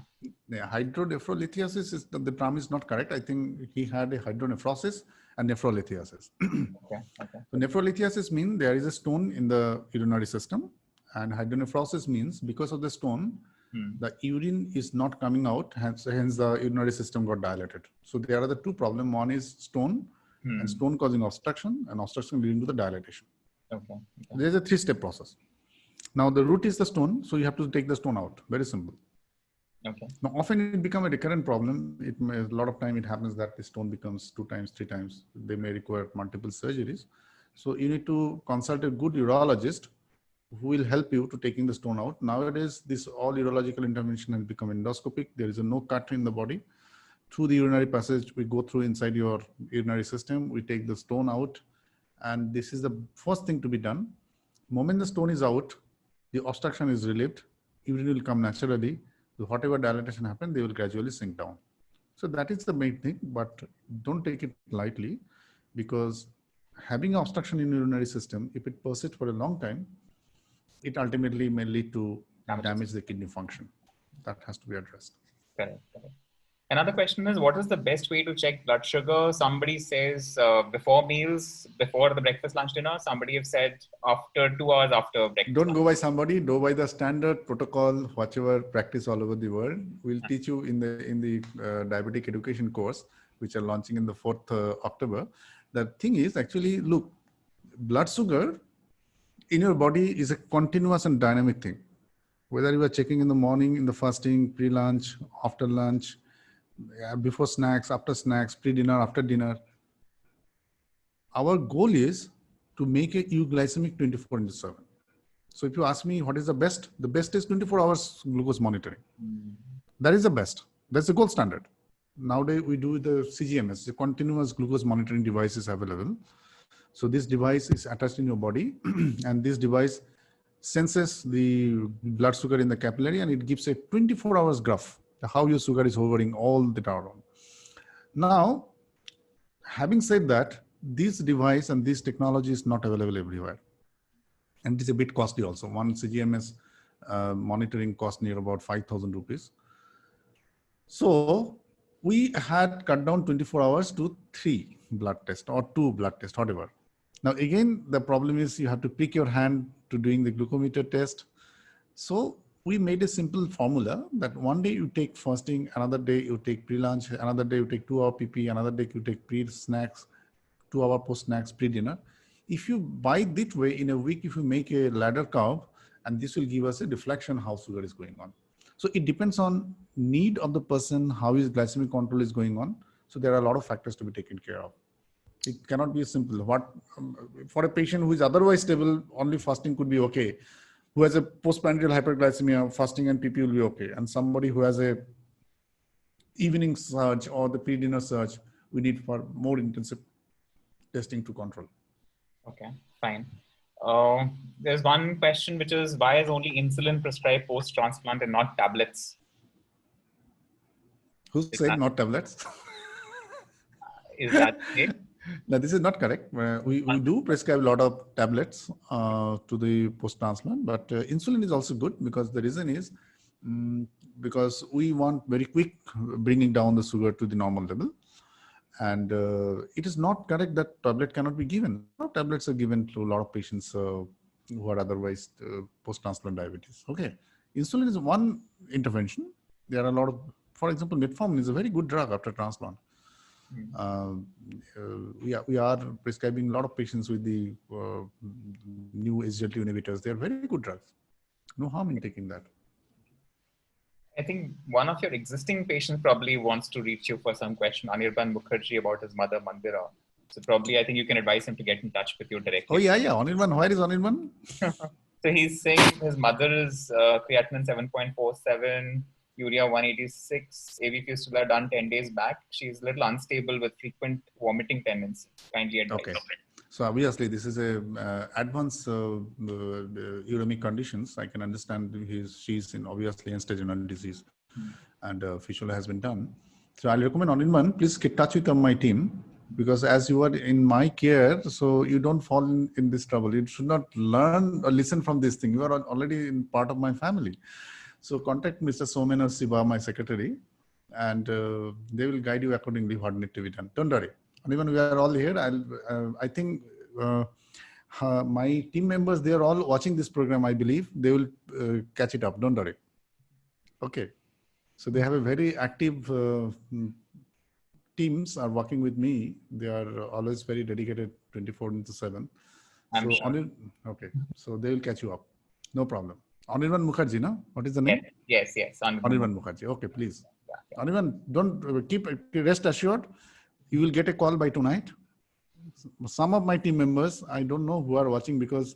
Yeah, hydronephrolythiasis is the term is not correct. I think he had a hydronephrosis and nephrolithiasis. Okay, okay. So nephrolithiasis means there is a stone in the urinary system, and hydronephrosis means because of the stone, the urine is not coming out, hence the urinary system got dilated. So there are the two problems. One is stone, and stone causing obstruction, and obstruction leading to the dilatation. Okay. There's a 3-step process. Now the root is the stone, so you have to take the stone out. Very simple. Okay. Now often it becomes a recurrent problem. A lot of time it happens that the stone becomes 2 times, 3 times. They may require multiple surgeries. So you need to consult a good urologist who will help you to taking the stone out. Nowadays, this all urological intervention has become endoscopic. There is no cut in the body. Through the urinary passage, we go through inside your urinary system. We take the stone out, and this is the first thing to be done. Moment the stone is out, the obstruction is relieved. Urine will come naturally. So whatever dilatation happens, they will gradually sink down. So that is the main thing, but don't take it lightly, because having obstruction in the urinary system, if it persists for a long time, it ultimately may lead to damage the kidney function. That has to be addressed. Correct. Another question is, what is the best way to check blood sugar? Somebody says before meals, before the breakfast, lunch, dinner. Somebody have said after 2 hours after breakfast. Don't go by somebody, go by the standard protocol, whatever practice all over the world. We'll teach you in the diabetic education course, which are launching in the 4th October. The thing is actually, look, blood sugar in your body is a continuous and dynamic thing. Whether you are checking in the morning, in the fasting, pre-lunch, after lunch, before snacks, after snacks, pre-dinner, after dinner. Our goal is to make a euglycemic 24/7. So if you ask me what is the best is 24 hours glucose monitoring. That is the best. That's the gold standard. Nowadays we do the CGMS, the continuous glucose monitoring device is available. So this device is attached in your body and this device senses the blood sugar in the capillary and it gives a 24 hours graph, how your sugar is hovering all the time. Now, having said that, this device and this technology is not available everywhere. And it is a bit costly also. One CGMS monitoring cost near about 5,000 rupees. So we had cut down 24 hours to 3 blood tests or 2 blood tests, whatever. Now, again, the problem is you have to pick your hand to doing the glucometer test. So we made a simple formula that one day you take fasting, another day you take pre-lunch, another day you take 2 hour PP, another day you take pre-snacks, 2 hour post-snacks, pre-dinner. If you buy that way in a week, if you make a ladder curve, and this will give us a deflection how sugar is going on. So it depends on need of the person, how his glycemic control is going on. So there are a lot of factors to be taken care of. It cannot be simple. For a patient who is otherwise stable, only fasting could be okay. Who has a postprandial hyperglycemia, fasting and PP will be okay. And somebody who has a evening surge or the pre-dinner surge, we need for more intensive testing to control. Okay, fine. There's one question which is, why is only insulin prescribed post-transplant and not tablets? Who said not tablets? Is that it? No, this is not correct. We do prescribe a lot of tablets to the post-transplant, but insulin is also good because the reason is because we want very quick bringing down the sugar to the normal level. And it is not correct that tablet cannot be given. Tablets are given to a lot of patients who are otherwise post-transplant diabetes. Okay, insulin is one intervention. There are a lot of, for example, metformin is a very good drug after transplant. We are prescribing a lot of patients with the new SGLT inhibitors. They are very good drugs. No harm in taking that. I think one of your existing patients probably wants to reach you for some question, Anirban Mukherjee, about his mother, Mandira. So probably I think you can advise him to get in touch with you directly. Oh, yeah. Anirban, where is Anirban? So he's saying his mother is creatinine 7.47, urea 186, AV fistula done 10 days back. She's a little unstable with frequent vomiting tendency. Kindly advise. Okay. So obviously this is a advanced uremic conditions. I can understand she's in obviously end-stage renal disease. and fistula has been done. So I'll recommend Anirban, please get touch with my team, because as you are in my care, so you don't fall in this trouble. You should not learn or listen from this thing. You are already in part of my family. So contact Mr. Somen or Siva, my secretary, and they will guide you accordingly what need to be done. Don't worry. And even we are all here. I think my team members, they are all watching this program. I believe they will catch it up. Don't worry. Okay. So they have a very active teams are working with me. They are always very dedicated 24/7. I'm So sure. okay. So they will catch you up. No problem. Anirban Mukherjee, no? What is the name? Yes. Anirban Mukherjee. Okay, please. Anirban, don't rest assured. You will get a call by tonight. Some of my team members, I don't know who are watching because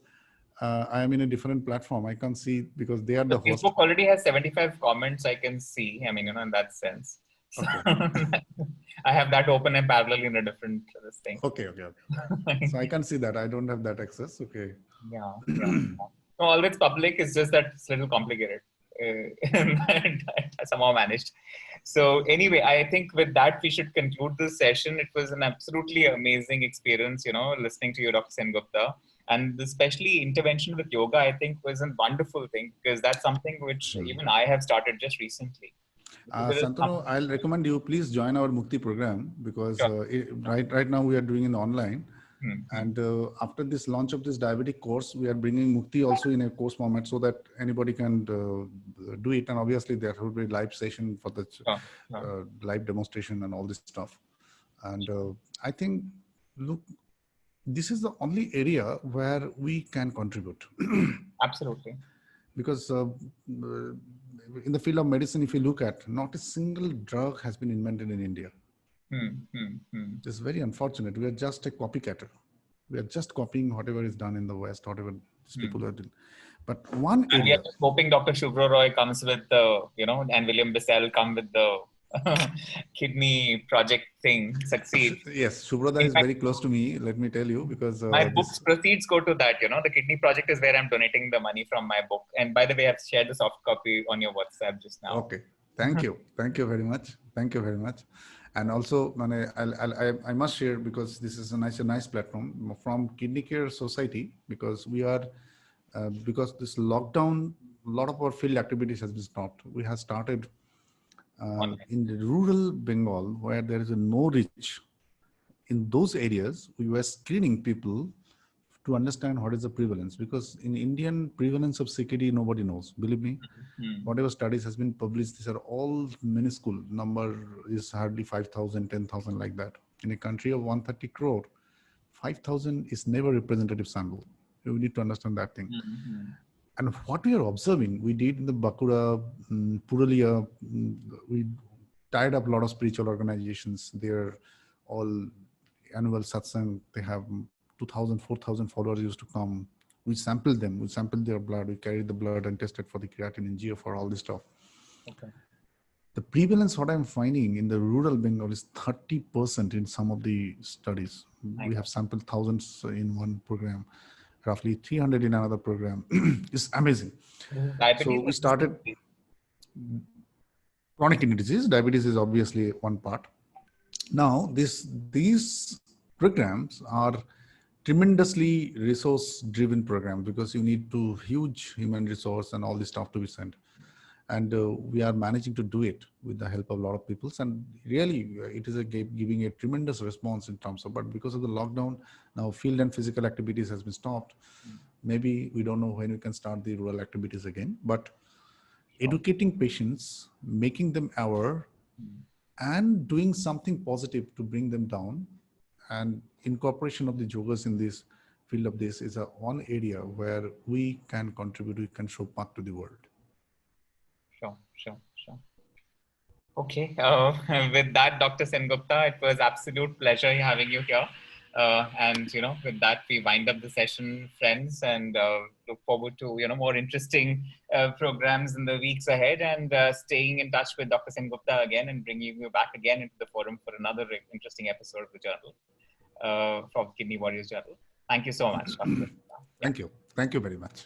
I am in a different platform. I can't see because they are the host. Facebook already has 75 comments I can see. I mean, in that sense. So Okay. I have that open and parallel in a different thing. Okay. So I can see that. I don't have that access. Okay. Yeah. So all that's public is just that it's a little complicated. I somehow managed. So anyway, I think with that we should conclude this session. It was an absolutely amazing experience, listening to you, Dr. Sengupta. And especially intervention with yoga, I think was a wonderful thing because that's something which even I have started just recently. Santanu, I'll recommend you please join our Mukti program because right now we are doing it online. And after this launch of this diabetic course, we are bringing Mukti also in a course format so that anybody can do it. And obviously there will be live session for the live demonstration and all this stuff. And I think, look, this is the only area where we can contribute. Absolutely. Because in the field of medicine, if you look at, not a single drug has been invented in India. It's very unfortunate. We are just a copycatter. We are just copying whatever is done in the West, whatever these people are doing. But one area. We are just hoping Dr. Shubhra Roy comes with the, and William Bissell come with the kidney project thing, succeed. Yes, Shubhra is very close to me, let me tell you, because my book's proceeds go to that, the kidney project is where I'm donating the money from my book. And by the way, I've shared the soft copy on your WhatsApp just now. Okay. Thank you. Thank you very much. Thank you very much. And also, I must share, because this is a nice platform from Kidney Care Society, because we are, because this lockdown, a lot of our field activities has been stopped. We have started in the rural Bengal, where there is no reach. In those areas, we were screening people to understand what is the prevalence, because in Indian prevalence of CKD, nobody knows. Believe me, whatever studies has been published, these are all minuscule. Number is hardly 5,000, 10,000 like that. In a country of 130 crore, 5,000 is never representative sample. We need to understand that thing. And what we are observing, we did in the Bakura, Purulia, we tied up a lot of spiritual organizations. They're all annual satsang. They have 2,000, 4,000 followers used to come. We sampled them. We sampled their blood. We carried the blood and tested for the creatinine and GFR, all this stuff. Okay. The prevalence, what I'm finding in the rural Bengal is 30% in some of the studies. We have sampled thousands in one program, roughly 300 in another program. It's amazing. So we started chronic kidney disease. Diabetes is obviously one part. Now, these programs are tremendously resource-driven programs, because you need to huge human resource and all this stuff to be sent. And we are managing to do it with the help of a lot of people. And really, it is giving a tremendous response in terms of, but because of the lockdown, now field and physical activities has been stopped. Maybe we don't know when we can start the rural activities again, but educating patients, making them aware, and doing something positive to bring them down, and incorporation of the yogas in this field of this is one area where we can contribute, we can show path to the world. Sure. Okay. With that, Dr. Sengupta, it was absolute pleasure having you here. And, with that, we wind up the session, friends, and look forward to, more interesting programs in the weeks ahead, and staying in touch with Dr. Sengupta again and bringing you back again into the forum for another interesting episode of the journal, from Kidney Warriors Journal. Thank you so much. Thank you. Thank you very much.